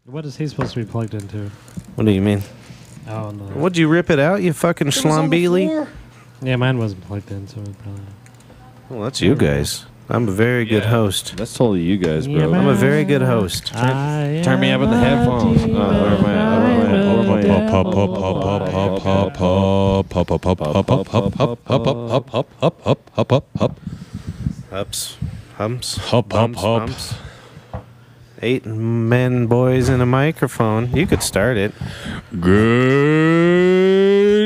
What is he supposed to be plugged into? What do you mean? Oh, no. What'd you rip it out, you fucking schlambili? Yeah, mine wasn't plugged in, so it probably... Well, that's you guys. I'm a very good host. That's totally you guys, bro. I'm a very good host. Turn me up with the headphones. Where am I? Hups. Humps. Humps. 8 men, boys, and a microphone. You could start it. Good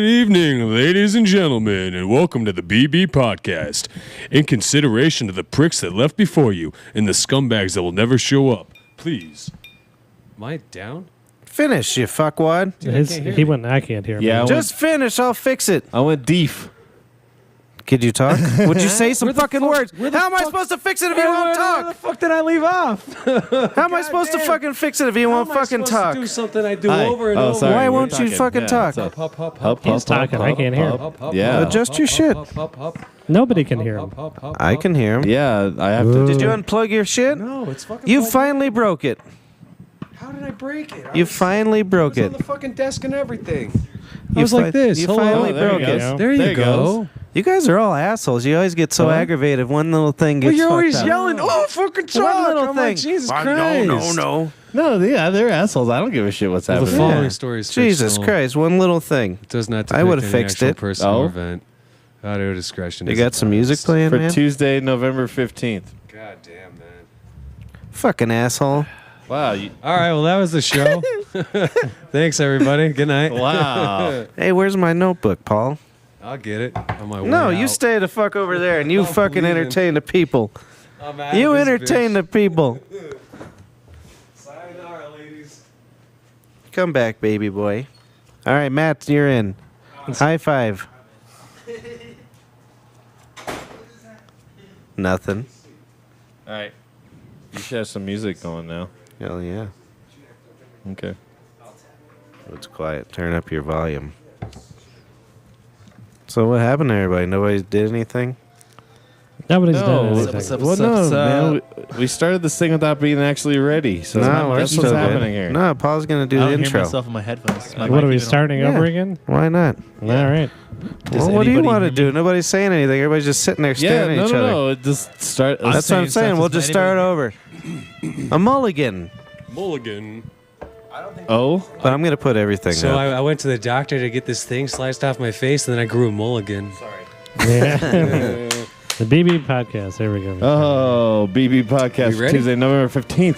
evening, ladies and gentlemen, and welcome to the BB Podcast. In consideration of the pricks that left before you and the scumbags that will never show up, please. Am I down? Finish, you fuckwad. Dude, I can't hear him. Yeah, Just finish. I'll fix it. I went deef. Could you talk? Would you say some fucking words? How am I supposed to fix it if you won't Where the talk? fuck did I leave off? How am I supposed to fucking fix it if you won't fucking talk? Do something I do Hi. over and Oh, over. sorry. Why we're won't you talking. fucking Yeah, talk? what's up? Hop, hop, Hop, He's talking. I can't hear him. Yeah. Adjust your shit. Nobody can hear him. I can hear him. Yeah, I have to. Did you unplug your shit? No, it's fucking. You plugged finally broke it. in. How did I break it? You finally broke It was it. on the fucking desk and everything. You I was like this. You Hello. finally Oh, there broke you it. go. There you There it go. goes. You guys are all assholes. You always get so aggravated. if One little thing gets Well, you're fucked always up. yelling, "Oh, fucking talk!" One little I'm thing. like, Jesus Christ. No. No, yeah, they're assholes. I don't give a shit what's Well, the happening. following Yeah. story is Jesus fictional. Christ, one little thing. It does not I depict would've any fixed actual it. person Oh. or event. Audio discretion You is got some music advised. playing, For man? Tuesday, November 15th. God damn, man. Fucking asshole. Wow. All right, well, that was the show. Thanks, everybody. Good night. Wow. Hey, where's my notebook, Paul? I'll get it on my way No, you out. stay the fuck over there and you I'm fucking bleeding. entertain the people. I'm out You of this entertain bitch. the people. Sayonara, ladies. Come back, baby boy. All right, Matt, you're in. High five. Nothing. All right. You should have some music going now. Hell yeah. Okay. It's quiet. Turn up your volume. So what happened to everybody? Nobody did anything? Nobody's done No, anything. well, no, man. We started this thing without being actually ready. So No, we're that's still what's good. happening here. No, Paul's going to do I the don't intro. hear myself in my headphones. Is my What are mic we even on? starting Yeah. over again? Why not? All right. Does Well, what do you anybody want to hear do? me? Nobody's saying anything. Everybody's just sitting there staring Yeah, at each other. no. Just start. I'm That's what I'm saying saying. stuff. We'll Does just start anybody- over. A mulligan. Mulligan. Oh, But I'm going to put everything So up. I went to the doctor to get this thing sliced off my face, and then I grew a mulligan. Yeah. The BB Podcast. There we go. oh, BB Podcast You ready? Tuesday, November 15th.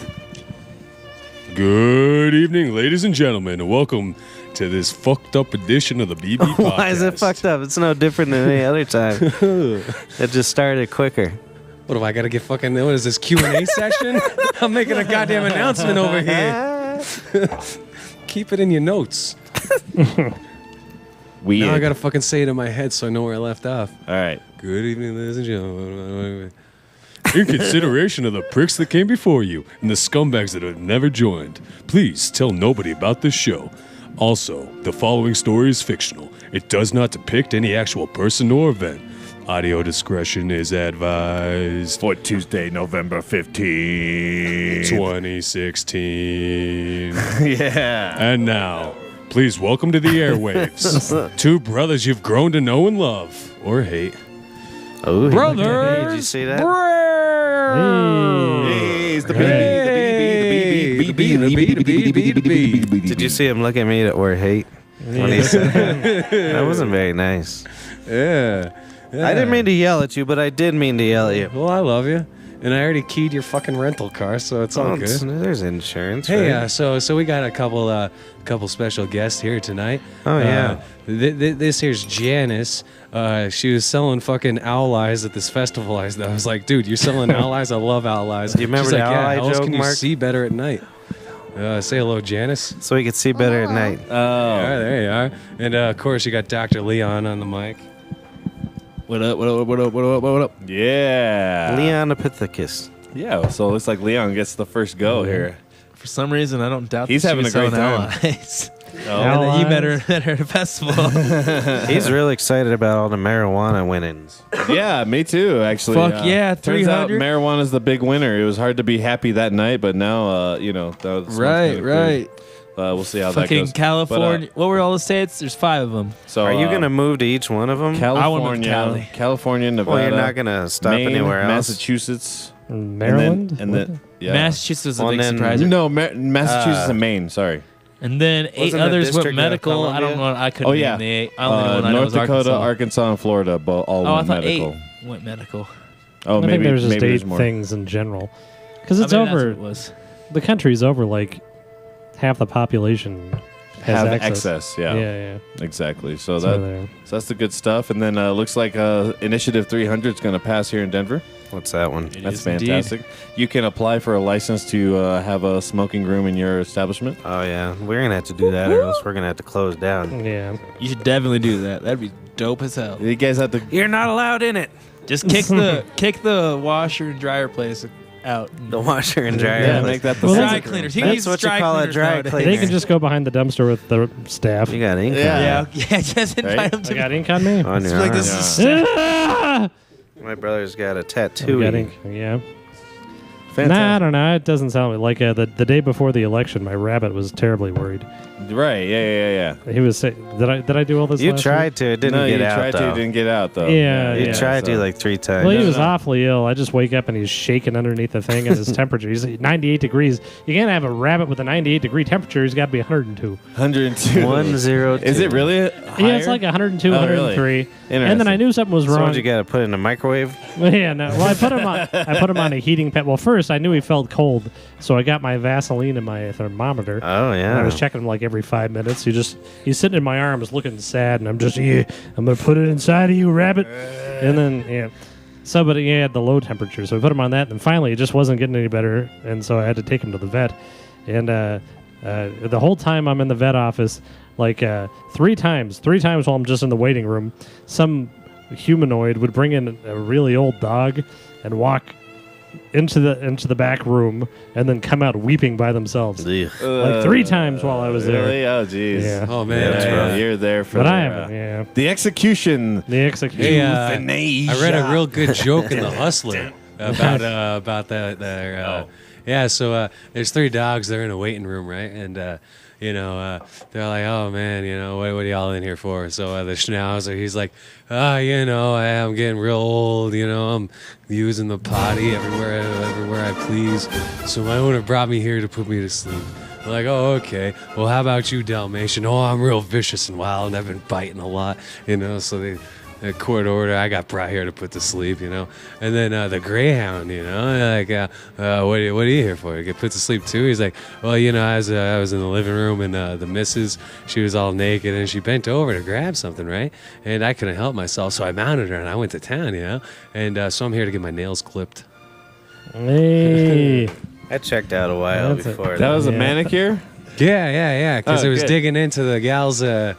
Good evening, ladies and gentlemen, and welcome to this fucked up edition of the BB Podcast. Why is it fucked up? It's no different than any other time. It just started quicker. What do I got to get fucking? What is this Q&A session? I'm making a goddamn announcement over here. Keep it in your notes. Weird. Now I gotta fucking say it in my head so I know where I left off. All right. Good evening, ladies and gentlemen. In consideration of the pricks that came before you and the scumbags that have never joined, please tell nobody about this show. Also, the following story is fictional. It does not depict any actual person or event. Audio discretion is advised. For Tuesday, November 15th. 2016. Yeah. And now, please welcome to the airwaves. Two brothers you've grown to know and love, or hate. Oh, Brothers! Hey, did you see that? Hey, it's the BB, the BB. Did you see him look at me or hate when he said that? That wasn't very nice. Yeah. I didn't mean to yell at you, but I did mean to yell at you. Well, I love you. And I already keyed your fucking rental car, so it's all Oh, good. there's insurance. Hey, right? so we got a couple special guests here tonight. Oh, yeah. This here's Janice. She was selling fucking owl eyes at this festival. I was like, dude, you're selling owl eyes? I love owl eyes. Do you remember She's the like, owl yeah, eye how else joke, can you Mark? see better at night? Say hello, Janice. So we could see better at night. All right, there you are. And of course, you got Dr. Leon on the mic. What up? Yeah. Leonopithecus. Yeah, so it looks like Leon gets the first go here. For some reason, I don't doubt He's that she having was a great selling time. allies. And then you met her at a festival. He's really excited about all the marijuana winnings. Yeah, me too. Actually, Fuck yeah, Turns out 300. marijuana's the big winner. It was hard to be happy that night, but now, that was Right. We'll see how that Fucking goes. California. But, what were all the states? There's 5 of them. so, Are you going to move to each one of them? I wanna move to California, Cali. Nevada. Well, you're not going to stop Maine, anywhere else. Massachusetts, Maryland? and then yeah. Massachusetts was a Well, big then- surprise. No, Massachusetts and Maine. Sorry. And then 8 Wasn't the others went District of medical. I don't Columbia? know. I couldn't Oh yeah, name the 8. I only know one I know North was Dakota, Arkansas. Arkansas, and Florida, all I went thought medical. 8 went medical. Oh, I maybe think there's just maybe 8 there's more. things in general. Because it's I mean, that's over. what it was. The country's over like half the population has Have access. excess. Yeah, Yeah. exactly. So So there. that's the good stuff. And then looks like Initiative 300 is going to pass here in Denver. What's that one? It That's is indeed. fantastic. You can apply for a license to have a smoking room in your establishment. Oh, yeah. We're going to have to do that or else we're going to have to close down. Yeah. You should definitely do that. That'd be dope as hell. You guys have to. You're not allowed in it. Just kick the washer and dryer place out. The washer and dryer. Yeah, place. make that the Well, Dry that's- cleaners. He that's uses what you dry call a cleaners dry nowadays. cleaner. They can just go behind the dumpster with the staff. You got ink Yeah. on Yeah, just invite Right? him I to got ink on me? on It's your like arm. this is Ah! My brother's got a I tattoo. got ink. Yeah. Fantastic. Nah, I don't know. It doesn't sound like the day before the election. My rabbit was terribly worried. Right. Yeah. He was saying, "Did I do all this?" You last tried to. It didn't no, get you out, tried though. to, didn't get out though. Yeah, You yeah. tried to so- like 3 times. Well, he No, was no. awfully ill. I just wake up and he's shaking underneath the thing, and his temperature. He's 98 degrees. You can't have a rabbit with a 98-degree temperature. He's got to be 102. 102. 102. Is it really? Yeah, it's like 102, Oh, really? 103. And then I Interesting. knew something was So wrong. what you got to put in the microwave? Yeah, no. Well, I put him on a heating pad. Well, first I knew he felt cold, so I got my Vaseline and my thermometer. Oh, And yeah. I was checking him like every 5 minutes. He's sitting in my arms looking sad, and I'm just, yeah, I'm gonna put it inside of you, rabbit. And then so but he had the low temperature, so we put him on that, and finally it just wasn't getting any better, and so I had to take him to the vet. And the whole time I'm in the vet office, like 3 times while I'm just in the waiting room, some humanoid would bring in a really old dog and walk into the back room and then come out weeping by themselves. Ugh. Like 3 times while I was there. Really? Oh, jeez. Yeah. Oh man, that's Yeah, rough. you're there for But the, I haven't, yeah. the execution. The execution. Hey, I read a real good joke in The Hustler about that. Yeah, so there's 3 dogs. They're in a waiting room, right? And they're like, "Oh man, what are y'all in here for?" So the Schnauzer, he's like, I'm getting real old. I'm using the potty everywhere I please. So my owner brought me here to put me to sleep. I'm like, oh, okay. Well, how about you, Dalmatian? Oh, I'm real vicious and wild, and I've been biting a lot. So they. A court order, I got brought here to put to sleep, And then the Greyhound, like, what are you here for? To get put to sleep too? He's like, well, I was in the living room and the missus, she was all naked and she bent over to grab something, right? And I couldn't help myself, so I mounted her and I went to town, And so I'm here to get my nails clipped. Hey. I checked out a while That's it. before. That was a Yeah. manicure? Yeah, because Oh, it was good. digging into the gal's. Yeah,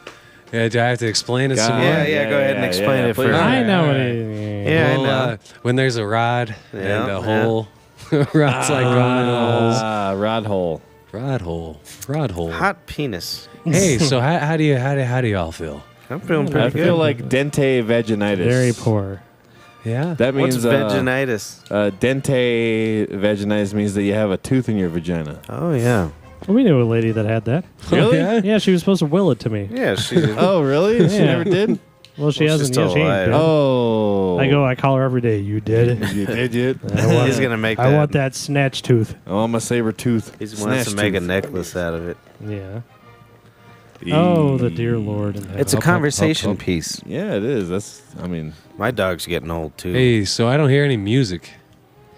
do I have to explain it some more? Yeah, go ahead and explain it please. first. I know what Yeah, Well, I know. when there's a rod Yeah, and a yeah. hole, rod's like gone in the holes. Rod hole. Rod hole. Hot penis. Hey, so how do you all feel? I'm feeling pretty I good. feel like dente vaginitis. Very poor. Yeah. That What's means vaginitis? dente vaginitis means that you have a tooth in your vagina. Oh, yeah. Well, we knew a lady that had that. Really? Yeah, she was supposed to will it to me. Yeah, she did. Oh, really? She Yeah. never did? Well, she Well, hasn't she's yet. still She ain't alive. dead. Oh. I call her every day. You did it. You did it? He's going to make that. I want that snatch tooth. Oh, I'm a saber tooth. He wants Snatch to make a tooth. necklace out of it. Yeah. Oh, the dear Lord in heaven. It's a Up, up, conversation up, up. piece. Yeah, it is. My dog's getting old, too. Hey, so I don't hear any music.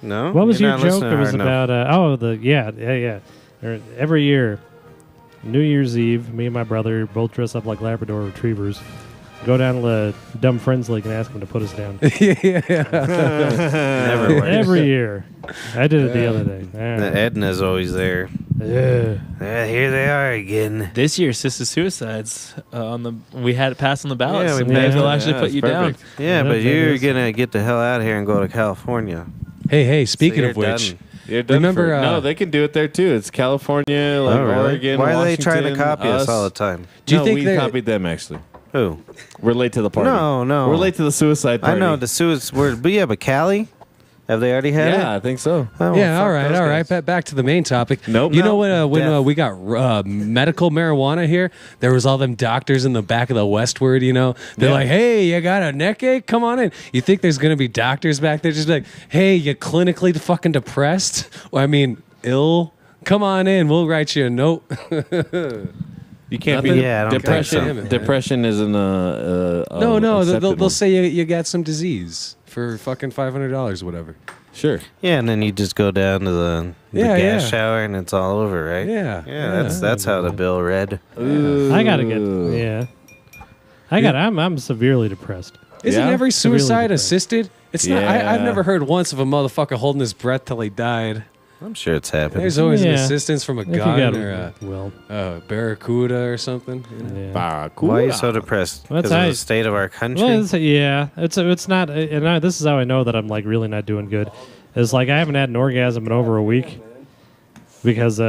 No? What was You're your not joke? listening It was hard enough. about yeah. Every year, New Year's Eve, me and my brother both dress up like Labrador retrievers. Go down to the Dumb Friends League and ask them to put us down. Never works. Every year. I did it the other day. Edna's always there. Yeah. Here they are again. This year, Sister Suicides we had it passed on the ballot, Yeah, we so passed maybe it. they'll actually Yeah, put it's you perfect. down. Yeah, Yeah, but that you're is- going to get the hell out of here and go to California. Hey, speaking you're of which, done. Remember? No, they can do it there too. It's California, like Oh, really? Oregon. Why are they trying to Washington, copy us all the time? Do you No, think we they're- copied them actually? Who? We're late to the party. No. We're late to the suicide party. I know the suicide. But yeah, but Cali, have they already had it? Yeah, I think so. Oh, Yeah, fuck all right, those all right. guys. Back to the main topic. Nope. You No. know when Death. we got medical marijuana here, there was all them doctors in the back of the Westward. They're Yeah. like, "Hey, you got a neck ache? Come on in." You think there's gonna be doctors back there just like, "Hey, you clinically fucking depressed? Ill? Come on in. We'll write you a note." You can't Nothing? be. Yeah, I don't think depression. so. Depression isn't No, accepted they'll one. say you got some disease for fucking $500, whatever. Sure. Yeah, and then you just go down to the Yeah, gas yeah. shower and it's all over, right? Yeah, Yeah, that's how the bill read. I gotta get. Yeah. I'm severely depressed. Isn't Yeah? every Severely suicide depressed. assisted? It's not. I've Yeah. never heard once of a motherfucker holding his breath till he died. I'm sure it's happened. There's always an Yeah. assistance from a If you gun got or well, a barracuda or something. yeah. Why are you so depressed? Well, Because that's of how the state of our country? Well, it's not. And this is how I know that I'm like really not doing good. It's like I haven't had an orgasm in over a week because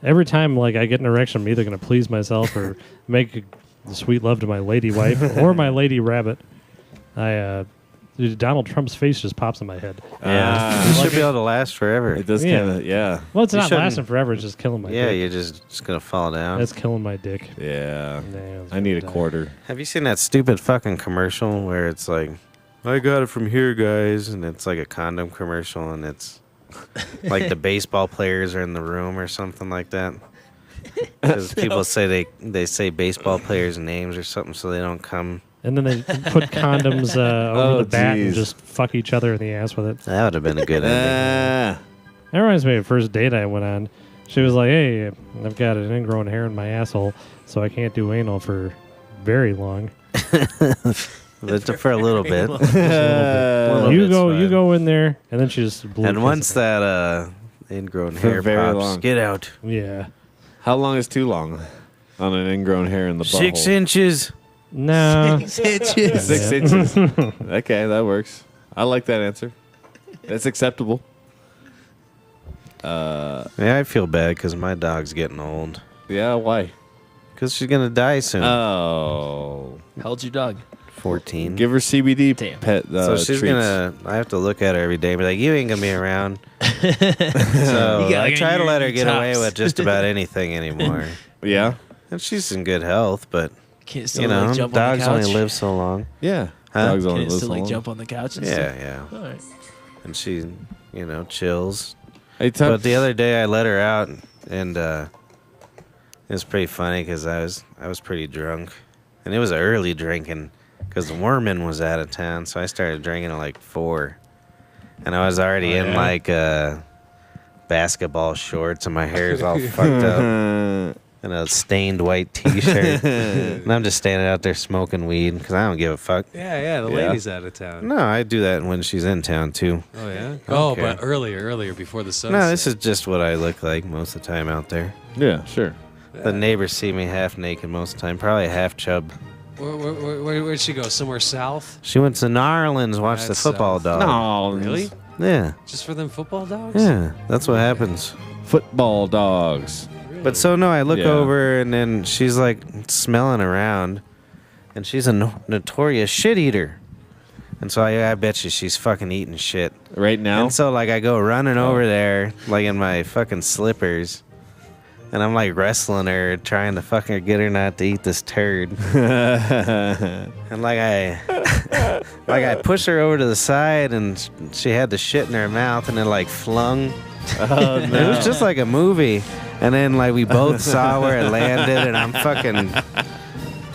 every time like I get an erection, I'm either gonna please myself or make sweet love to my lady wife or my lady rabbit. Donald Trump's face just pops in my head. Yeah, it should be able to last forever. It does Yeah. kind of. Yeah. Well, it's You not shouldn't- lasting forever. It's just killing my Yeah, dick. you're just gonna fall down. It's killing my dick. Yeah. Yeah, I need a die. quarter. Have you seen that stupid fucking commercial where it's like, I got it from here, guys, and it's like a condom commercial, and it's like the baseball players are in the room or something like that. Because people say they say baseball players' names or something so they don't come. And then they put condoms over Oh, the bat and geez. just fuck each other in the ass with it. That would have been a good ending. That reminds me of the first date I went on. She was like, "Hey, I've got an ingrown hair in my asshole, so I can't do anal for very long." But for a little bit. You go in there, and then she just blew And a once kiss that ingrown For hair very pops, long. get out. at me. Yeah. How long is too long on an ingrown hair in the butthole? 6 inches. No. 6 inches. Okay, that works. I like that answer. That's acceptable. Yeah, I feel bad because my dog's getting old. Yeah, why? Because she's going to die soon. Oh. How old's your dog? 14. Give her CBD Damn. pet So she's treats. I have to look at her every day and be like, you ain't going to be around. So You I gotta try to let her get tops. away with just about anything anymore. Yeah? And she's in good health, but, Can't still you know, like jump on the dogs couch. only live so long. Yeah. Huh? Dogs only Can it live still so like long. jump on the couch and Yeah, stuff? yeah. All right. And she, chills. Hey, But the other day I let her out, and it was pretty funny because I was pretty drunk, and it was early drinking because Worman was out of town, so I started drinking at like 4, and I was already in like basketball shorts, and my hair's all fucked up, and a stained white T-shirt, and I'm just standing out there smoking weed because I don't give a fuck. Yeah, the Yeah. lady's out of town. No, I do that when she's in town too. Oh yeah. Okay. But earlier before the sun. No, this is just what I look like most of the time out there. Yeah, sure. The neighbors see me half naked most of the time, probably half chub. Where'd she go? Somewhere south? She went to New Orleans, watch the That's football south. dog. No, Really? Yeah, Just for them football dogs? yeah, that's what happens. Football dogs. But so no, I look Yeah. over and then she's like smelling around, and she's a notorious shit eater. And so I bet you she's fucking eating shit. Right now? And so like I go running over there like in my fucking slippers. And I'm like wrestling her, trying to fucking get her not to eat this turd. And like I push her over to the side, and she had the shit in her mouth, and it like flung. Oh, It was just like a movie. And then like we both saw where it landed, and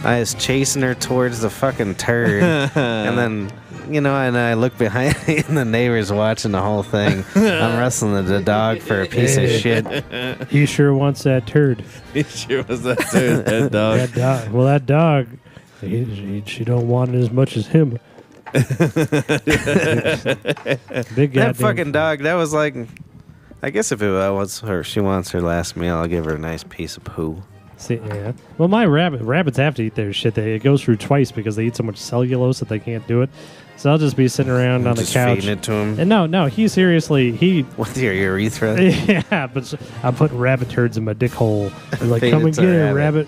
I was chasing her towards the fucking turd, and then. And I look behind me, and the neighbor's watching the whole thing. I'm wrestling the dog for a piece of shit. He sure wants that turd. It sure was that dude, that dog. That dog. Well, that dog, she don't want it as much as him. Big That goddamn fucking dog, that was like, I guess if it was her, she wants her last meal, I'll give her a nice piece of poo. See, yeah. Well, my rabbits have to eat their shit. It goes through twice because they eat so much cellulose that they can't do it. So I'll just be sitting around on the Just couch. feeding it to him And no, he seriously, with your urethra. yeah, but I'm putting rabbit turds in my dick hole. They're like, Feed come it and to get a it, rabbit.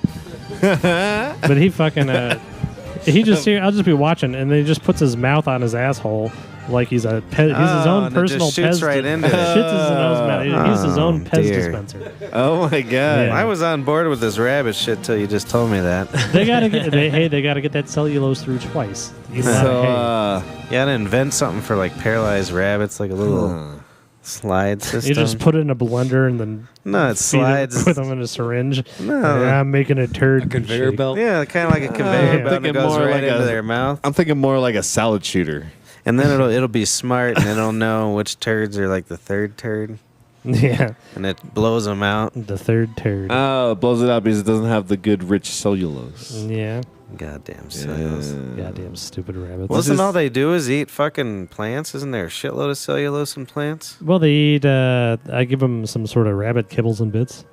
But he fucking, I'll just be watching, and then he just puts his mouth on his asshole like he's a pet. He's his own and it personal just shoots Pez. right into it. Shits his nose, man. He's his own Pez dear. dispenser. Oh my god. Yeah. I was on board with this rabbit shit till you just told me that. They gotta get, they gotta get that cellulose through twice. You know, So hey. You gotta invent something for like paralyzed rabbits, like a little slide system. You just put it in a blender and then no, it feed slides. it with them in a syringe. No. Yeah, I'm making a turd. A conveyor shake. belt. Yeah, kind of like a conveyor I'm belt that thinking goes more right like into a- their mouth, I'm thinking more like a salad shooter. and then it'll be smart and it'll know which turds are like the third turd, Yeah, and it blows them out. the third turd. Oh, it blows it out because it doesn't have the good rich cellulose. Yeah, Goddamn cellulose. goddamn stupid rabbits. Wasn't is- all they do is eat fucking plants? Isn't there a shitload of cellulose in plants? Well, they eat. I give them some sort of rabbit kibbles and bits.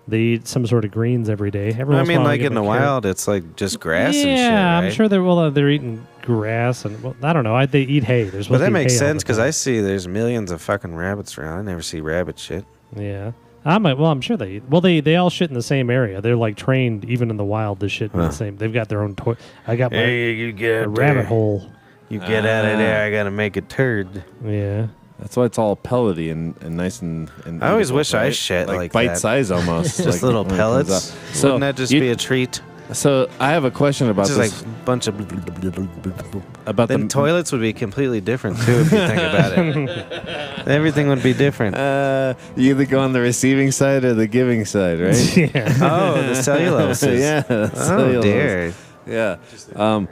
They eat some sort of greens every day. Every I once in a mean, while, I like give in the them a carrot. wild, it's like just grass yeah, and shit, right? I'm sure they're eating grass and well, I don't know. They eat hay. They're supposed But to that eat makes hay all sense the because time. I see there's millions of fucking rabbits around. I never see rabbit shit. Yeah. I'm sure they eat. Well, they all shit in the same area. They're like trained even in the wild to shit in the same. They've got their own toy. I got my you get a rabbit hole. You get out of there. I gotta make a turd. Yeah. That's why it's all pellety and nice and I always eatable, wish I right? shit like bite that. size almost. Just like, little when it comes pellets. out. Wouldn't that just you- be a treat? So I have a question about Just this. like a bunch of. about Then the toilets would be completely different too if you think about it. Everything would be different. you either go on the receiving side or the giving side, right? Yeah. Oh, the cellulose. yeah. Oh cellulose. dear. Yeah.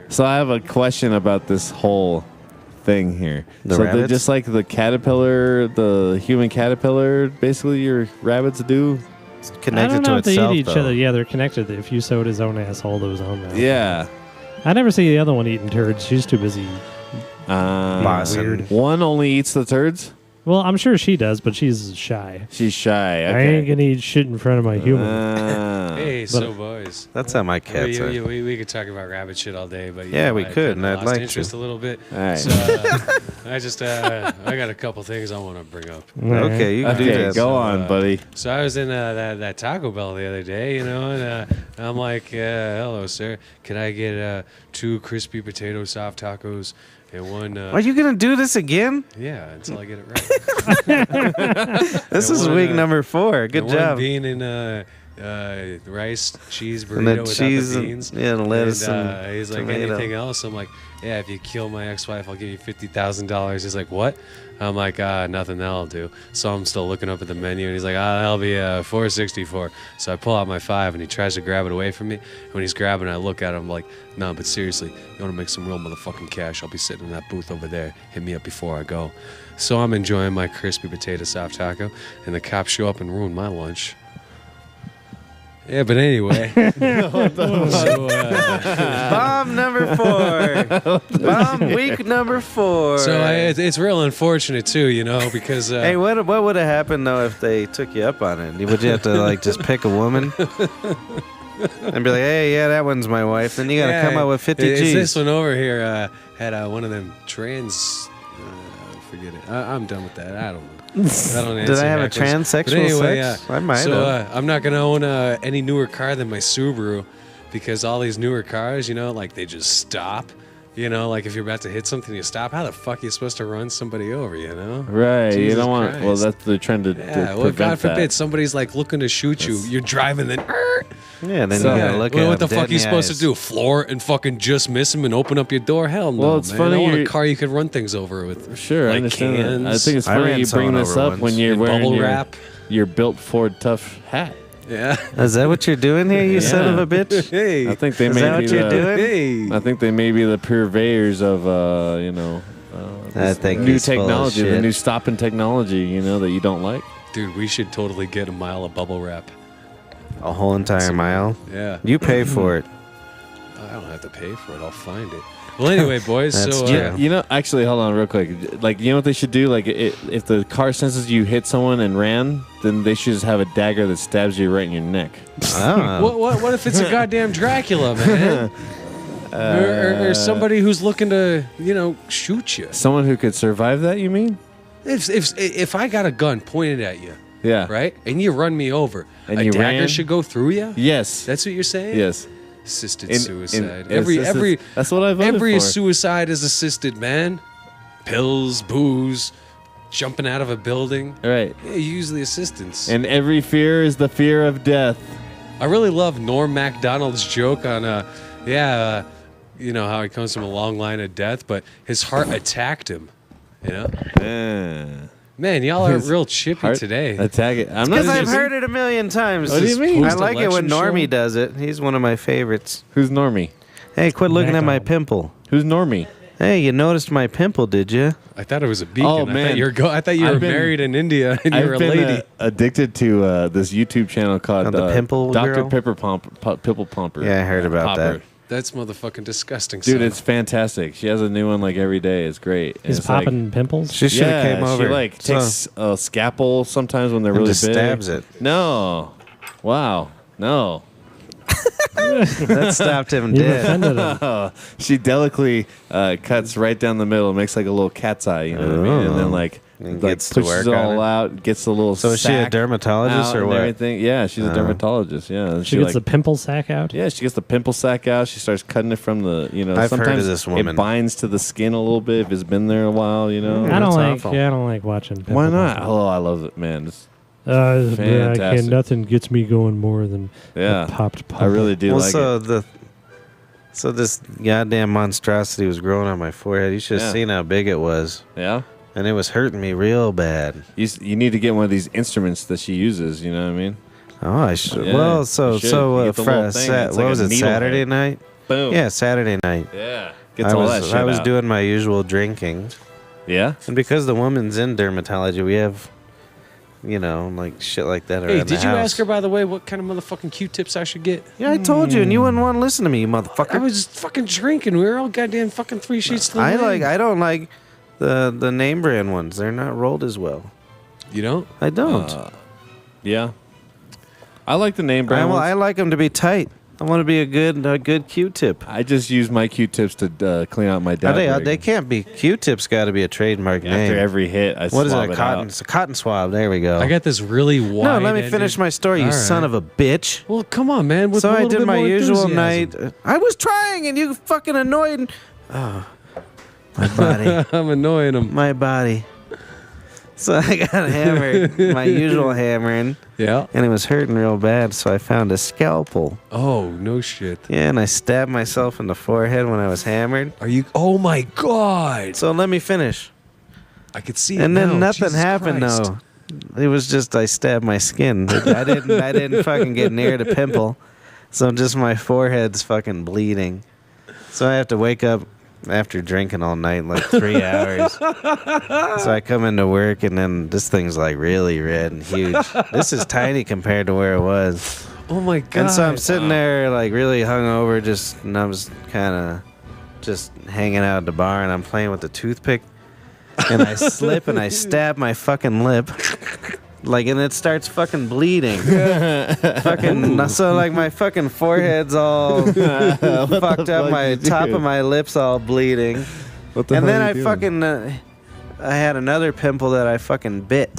So I have a question about this whole thing here. The so they're rabbits? just like the caterpillar, the human caterpillar, basically your rabbits do. It's I connected don't know to if they itself. eat each though. other. Yeah, they're connected. If you sewed his own asshole to his own mouth. Yeah. I never see the other one eating turds. She's too busy. Bossing. Weird. One only eats the turds. Well, I'm sure she does, but she's shy. She's shy. I Okay. ain't gonna eat shit in front of my human. Hey, But- so boys. That's how my cats are. We could talk about rabbit shit all day, but you Yeah, know, we I could, kinda and I'd lost like to. interest a little bit. All right. So I got a couple things I want to bring up. Okay, you can do Okay, that. go on, buddy. So I was in that Taco Bell the other day, you know, and I'm like, "Hello, sir. Can I get 2 crispy potato soft tacos and one?" Are you gonna do this again? Yeah, until I get it right. This And is one, week number 4. Good and job. One bean and rice cheese burrito And then without cheese the and- beans. yeah, and lettuce And, and he's like, tomato. anything else? I'm like, yeah, if you kill my ex-wife, I'll give you $50,000. He's like, what? I'm like, nothing, that'll do. So I'm still looking up at the menu, and he's like, that'll be $464. So I pull out my 5, and he tries to grab it away from me. And when he's grabbing it, I look at him I'm like, no, but seriously, you want to make some real motherfucking cash? I'll be sitting in that booth over there. Hit me up before I go. So I'm enjoying my crispy potato soft taco, and the cops show up and ruin my lunch. Yeah, but anyway. Bomb number 4. Bomb week number 4. So it's real unfortunate too, you know, because Hey, what would have happened though if they took you up on it? Would you have to like just pick a woman and be like, "Hey, yeah, that one's my wife." Then you got to come up with 50 Is G's. this one over here had one of them trans? Forget it. I'm done with that. I don't know. I don't Did I have a transsexual sex? I might have. I'm not gonna own any newer car than my Subaru because all these newer cars, you know, like they just stop. You know, like if you're about to hit something, you stop. How the fuck are you supposed to run somebody over? You know, Right. you Jesus don't want. Well, Christ. that's they're trying to. Yeah, to well, God prevent forbid that. somebody's like looking to shoot you. You're driving, then. Yeah, then So- you gotta look Well, at what the him dead fuck in are you the supposed eyes. to do? Floor and fucking just miss him and open up your door? Hell no, Well, it's man. funny I want a you're- car you could run things over with. Sure, I like understand that. I cans think it's I funny ran you bring someone this over up once. when you're And wearing bubble your, wrap. your built Ford Tough hat. Yeah. Is that what you're doing here, you son of a bitch? Hey. I think they Is may that be what you're the, doing? Hey. I think they may be the purveyors of I this think new he's full of technology, the shit. new stopping technology. You know that you don't like. Dude, we should totally get a mile of bubble wrap. A whole entire mile. Yeah. You pay for it. I don't have to pay for it. I'll find it. Well, anyway, boys. That's so true. You know, actually, hold on real quick. Like, you know what they should do? Like, if the car senses you hit someone and ran, then they should just have a dagger that stabs you right in your neck. Oh. what if it's a goddamn Dracula, man? Or somebody who's looking to, shoot you. Someone who could survive that, you mean? If I got a gun pointed at you, Yeah. right, and you run me over, And a you dagger ran? should go through you. Yes. That's what you're saying. Yes. Assisted In- suicide. in- every that's what I voted every for. suicide is assisted, man. Pills, booze, jumping out of a building. All right. Yeah, you use the assistance. And every fear is the fear of death. I really love Norm Macdonald's joke on, you know how he comes from a long line of death, but his heart attacked him. You know, man, y'all are His real chippy Heart today. Attack it. I'm not Because I've just- heard it a million times. What do you mean? I like it when Post-election Normie show? does it. He's one of my favorites. Who's Normie? Hey, quit looking at my McDonald. pimple. Who's Normie? Hey, you noticed my pimple, did you? I thought it was a beacon. Oh, I man. thought you were I've been- married in India and you were a I've been lady. addicted to this YouTube channel called The Pimple Dr. Girl? Pimple Pomper. Yeah, I heard about Popper. that. That's motherfucking disgusting. Dude, son. it's fantastic. She has a new one like every day. It's great. And He's it's like- popping pimples. She should have yeah, came over. she like takes a scalpel sometimes when they're And really just big. stabs it. No. Wow. No. That stopped him You dead. offended him. She delicately cuts right down the middle, makes like a little cat's eye, you know what I mean? And then like, And like gets to pushes work it on all it. out, gets a little So is she a sack dermatologist out or and what? everything. Yeah, she's a dermatologist. Yeah, and She gets the like, pimple sack out. yeah, she gets the pimple sack out. She starts cutting it from the, I've heard of sometimes this woman. it binds to the skin a little bit if it's been there a while, you know. I don't That's like. awful. Yeah, I don't like watching. Pimple Why not? pimple. Oh, I love it, man. It's, I Fantastic. can't. Nothing gets me going more than yeah, a popped I pimple. really do Well, like so it. so this goddamn monstrosity was growing on my forehead. You should have Yeah. seen how big it was, Yeah, and it was hurting me real bad. you need to get one of these instruments that she uses. You know what I mean? Oh, I should. Yeah, well, you so should. so You get the little thing, it's what like was a it? needle Saturday head. night. Boom. Yeah, Saturday night. Yeah. Gets all that shit I was out. doing my usual drinking, Yeah. and because the woman's in dermatology, we have, like shit like that around Hey, the did you house. ask her, by the way, what kind of motherfucking Q-tips I should get? Yeah, I told you, and you wouldn't want to listen to me, you motherfucker. I was just fucking drinking. We were all goddamn fucking 3 sheets to the wind. I don't like the name brand ones. They're not rolled as well. You don't? I don't. Yeah. I like the name brand ones. I like them to be tight. I want to be a good Q-tip. I just use my Q-tips to clean out my dad. They can't be Q-tips. Got to be a trademark name. After every hit, I What is swab it? A cotton? out. It's a cotton swab. There we go. I got this really wide. no, let me finish my story. You All son right. of a bitch. Well, come on, man. With So a I little did bit my more usual enthusiasm. night. I was trying, and you fucking annoyed. Oh, my body, I'm annoying him. my body. So I got hammered, my usual hammering, Yeah. and it was hurting real bad. So I found a scalpel. Oh, no shit. Yeah, and I stabbed myself in the forehead when I was hammered. Are you? Oh my god. So let me finish. I could see it. And then now. nothing Jesus happened Christ. though. It was just I stabbed my skin. I didn't fucking get near the pimple. So just my forehead's fucking bleeding. So I have to wake up after drinking all night, like 3 hours. So I come into work and then this thing's like really red and huge. This is tiny compared to where it was. Oh my god. And so I'm sitting there like really hungover, and I was kind of just hanging out at the bar, and I'm playing with the toothpick, and I slip and I stab my fucking lip, and it starts fucking bleeding. So like my fucking forehead's all fucked up, my top of my lips all bleeding, What the and hell then are I you doing? fucking I had another pimple that I fucking bit.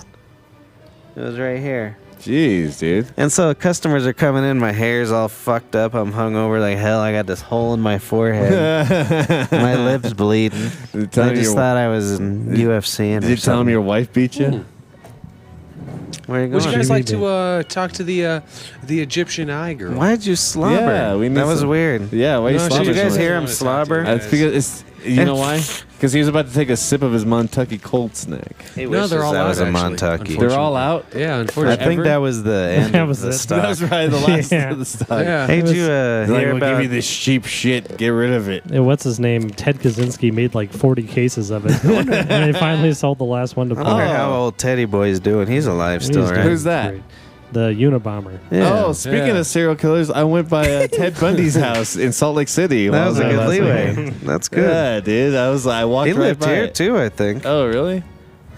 It was right here. Jeez, dude. And so customers are coming in, my hair's all fucked up, I'm hungover like hell, I got this hole in my forehead, my lips bleeding. Did you tell I him just your- thought I was in UFC. Did you tell him your wife beat you? Where are you Would you going? guys like Jimmy to talk to the Egyptian eye girl? Why'd you slobber? Yeah, we need that was some- weird. Yeah, why you No, slobbering Did you guys so much? hear I him wanna talk to you slobber? guys. That's because it's you know why? Because he was about to take a sip of his Montucky cold snack. He No, wishes they're all that out, was a actually, Montucky. They're all out. Yeah, I unfortunately. think that was the end That of was the it. stock. That was right. The last Yeah. of the stock. Yeah. Hey, did you They're like, hear we'll about... give you this cheap shit. Get rid of it. What's his name? Ted Kaczynski made like 40 cases of it. And they finally sold the last one to I wonder Paul. how old Teddy Boy's doing. He's alive still, He's right? doing Who's that? great. the Unabomber. Yeah. Oh, speaking Yeah. of serial killers, I went by Ted Bundy's house in Salt Lake City. That was a there good last leeway. weekend. That's good. Yeah, dude. I walked He right lived by here it. too, I think. Oh, really?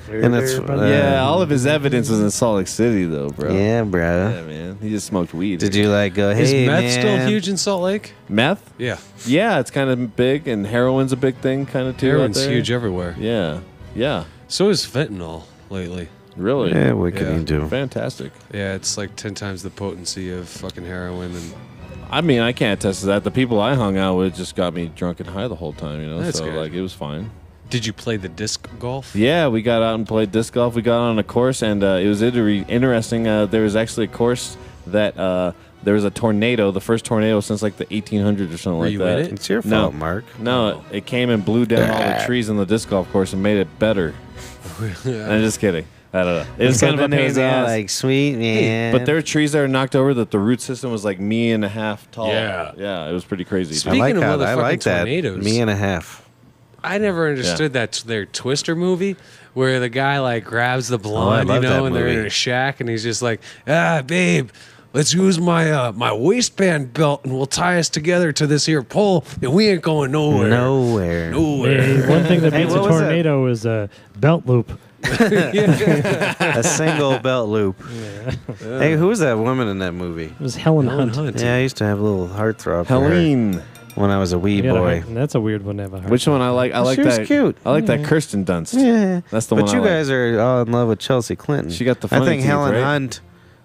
And it's Yeah, all of his evidence was in Salt Lake City, though, bro. Yeah, bro. Yeah, man. He just smoked weed. Did you like go? Is Hey, meth man. still huge in Salt Lake? Meth? Yeah. Yeah, it's kind of big, and heroin's a big thing, kind of too. out Heroin's there. huge everywhere. Yeah, yeah, So is fentanyl lately. really. Yeah, what can Yeah. you do? Fantastic. Yeah, it's like 10 times the potency of fucking heroin. And I mean, I can't attest to that. The people I hung out with just got me drunk and high the whole time, you know. That's so good. like, it was fine. did you play the disc golf? Yeah, we got out and played disc golf. We got on a course, and it was interesting. There was actually a course that there was a tornado, the first tornado since like the 1800s or something Were like you that. in it? It's your No. fault, Mark. No, it came and blew down all the trees in the disc golf course and made it better. I'm just kidding. I don't know. It was kind of a then it pain in was the all ass. like sweet, man. But there are trees that are knocked over that the root system was like me and a half tall. Yeah. Yeah, it was pretty crazy. I Speaking like of how I motherfucking like that. tornadoes. Me and a half. I never understood that their Twister movie where the guy like grabs the blonde, love that and they're in movie. a shack, and he's just like, babe, let's use my my waistband belt, and we'll tie us together to this here pole, and we ain't going nowhere. Nowhere. Hey, one thing that Hey, beats a what was that? tornado is a belt loop. A single belt loop. Hey, who was that woman in that movie? It was Helen Hunt. Yeah, I used to have a little heartthrob for her Helene. when I was a wee You gotta boy. have- that's a weird one to have a heart. Which one I like? I like She was that. cute. I like that Kirsten Dunst. Yeah, That's the but one you I like. guys are all in love with Chelsea Clinton. She got the I funny think teeth, Helen right? Hunt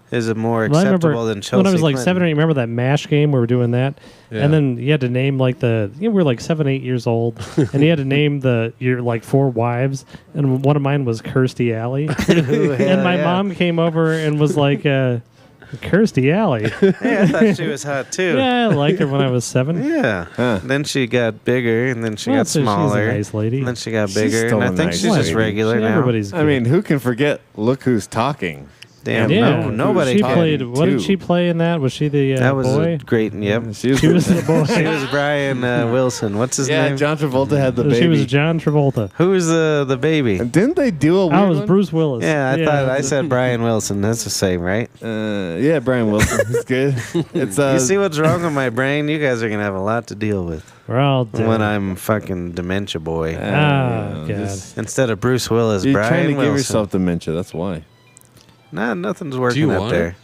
is a more Well, I acceptable remember than Chelsea when I was like Clinton. 7 or 8. Remember that MASH game where we were doing that, Yeah. and then you had to name like we were like 7, 8 years old, and you had to name your like 4 wives, and one of mine was Kirstie Alley, and my mom came over and was like, Kirstie Alley. Yeah, I thought she was hot too. Yeah, I liked her when I was 7. Yeah. Huh. Then she got bigger, and then she Well, got so smaller. She's a nice lady. And then she got She's bigger, still and I a think nice she's just lady. regular now. Everybody's I good. mean, who can forget? Look who's talking. Damn, yeah, no, nobody She can. played. What too. did she play in that? Was she the That was boy? a great. Yep. She was, She was the boy. She was Brian Wilson. What's his yeah, name? John Travolta had the baby. She was John Travolta. Who's the baby? And didn't they do a weird I was one? Bruce Willis. Yeah, I thought I said Brian Wilson. That's the same, right? Yeah, Brian Wilson. He's good. It's You see what's wrong with my brain? You guys are gonna have a lot to deal with We're all dead. when I'm fucking dementia boy. God. Instead of Bruce Willis, You're Brian trying to give Wilson. yourself dementia. That's why. Nah, nothing's working you up want there. it?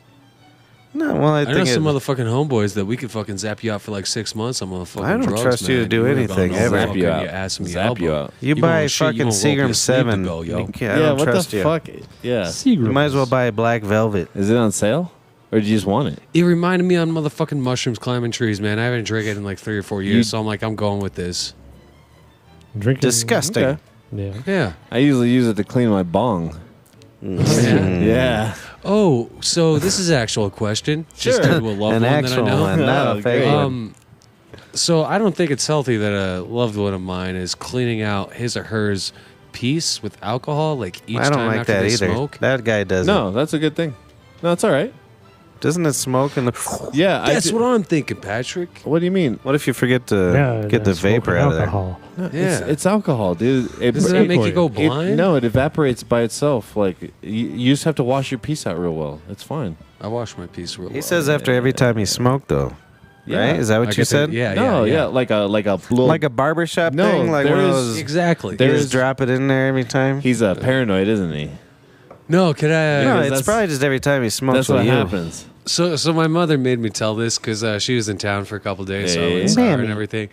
No, well, I I know think some motherfucking homeboys that we could fucking zap you out for like 6 months on motherfucking I don't drugs, trust you to man. do would've anything gone ever. over Zap you fucking out. your ass and your Zap you elbow. out. you You buy gonna shit, you fucking gonna roll up your Seagram sleeve to 7. go, yo. You can't- I Yeah, don't what trust the you. fuck? Yeah. You might as well buy Black Velvet. Is it on sale? Or do you just want it? It reminded me on motherfucking mushrooms climbing trees, man. I haven't drank it in like 3 or 4 years, so I'm like, I'm going with this. Drinking. Disgusting. Okay. Yeah. Yeah. I usually use it to clean my bong. Yeah. Oh, so this is actual question. Just Sure. to a loved An one actual that I know. one, not Oh, a fake great. one. So I don't think it's healthy that a loved one of mine is cleaning out his or hers piece with alcohol, like each I don't time like after that they either. smoke. That guy does No, it. that's a good thing. No, it's all right. Doesn't it smoke in the... Yeah. That's what I'm thinking, Patrick. What do you mean? What if you forget to Yeah. get the smoking vapor out of there? alcohol. Yeah. It's alcohol, dude. Doesn't that make you go it- blind? no, it evaporates by itself. Like you just have to wash your piece out real well. It's fine. I wash my piece real He well. says after every time you smoke, though. Yeah. Right? Is that I what you get said? that- Yeah, No, yeah. like a little, Like a barbershop No, thing? Like there one of is- those... Exactly. There You is- just drop it in there every time? He's paranoid, isn't he? No, could I? No, because it's that's- probably just every time he smokes That's with what you. happens. So my mother made me tell this because she was in town for a couple days, so I Yeah, went yeah. saw her Mammy. and everything.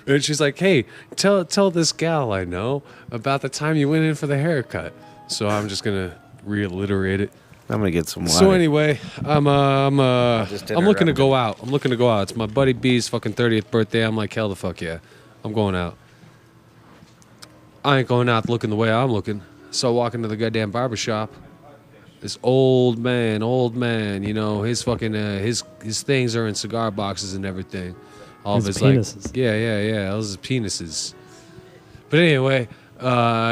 And she's like, "Hey, tell this gal I know about the time you went in for the haircut." So I'm just gonna reiterate it. I'm going to get some water. So anyway, I'm just looking to interrupted. go out. I'm looking to go out. It's my buddy B's fucking 30th birthday. I'm like, hell the fuck yeah, I'm going out. I ain't going out looking the way I'm looking. So I walk into the goddamn barbershop. This old man, you know, his fucking his things are in cigar boxes and everything. All His of his penises. like, yeah, those his penises. But anyway,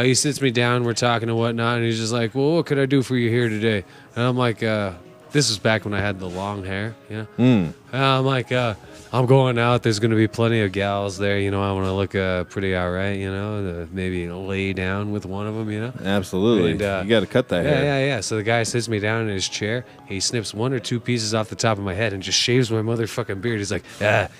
he sits me down, we're talking and whatnot, and he's just like, "Well, what could I do for you here today?" And I'm like, This was back when I had the long hair. You know. Mm. I'm like, I'm going out. There's going to be plenty of gals there. You know, I want to look pretty all right. You know, maybe lay down with one of them. You know. Absolutely. And, you got to cut that hair. Yeah. So the guy sits me down in his chair. He snips 1 or 2 pieces off the top of my head and just shaves my motherfucking beard. He's like,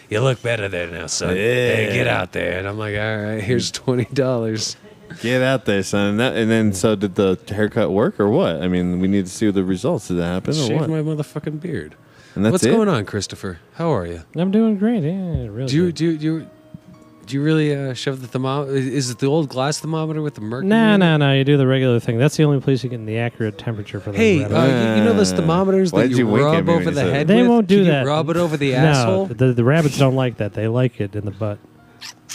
you look better there now, son. Hey, get out there. And I'm like, all right, here's $20. Get out there, son. And then, so did the haircut work or what? I mean, we need to see the results. Did that happen or Shaved what? my motherfucking beard. And that's What's it? going on, Christopher? How are you? I'm doing great. Yeah, really. Do you really shove the thermometer? Is it the old glass thermometer with the mercury? No. You do the regular thing. That's the only place you get the accurate temperature for the Hey, rabbit. you know those thermometers Why'd that you you wink at rub me when over you the said head it? They with? won't do Can that. You rub it over the No, asshole? the rabbits don't like that. They like it in the butt.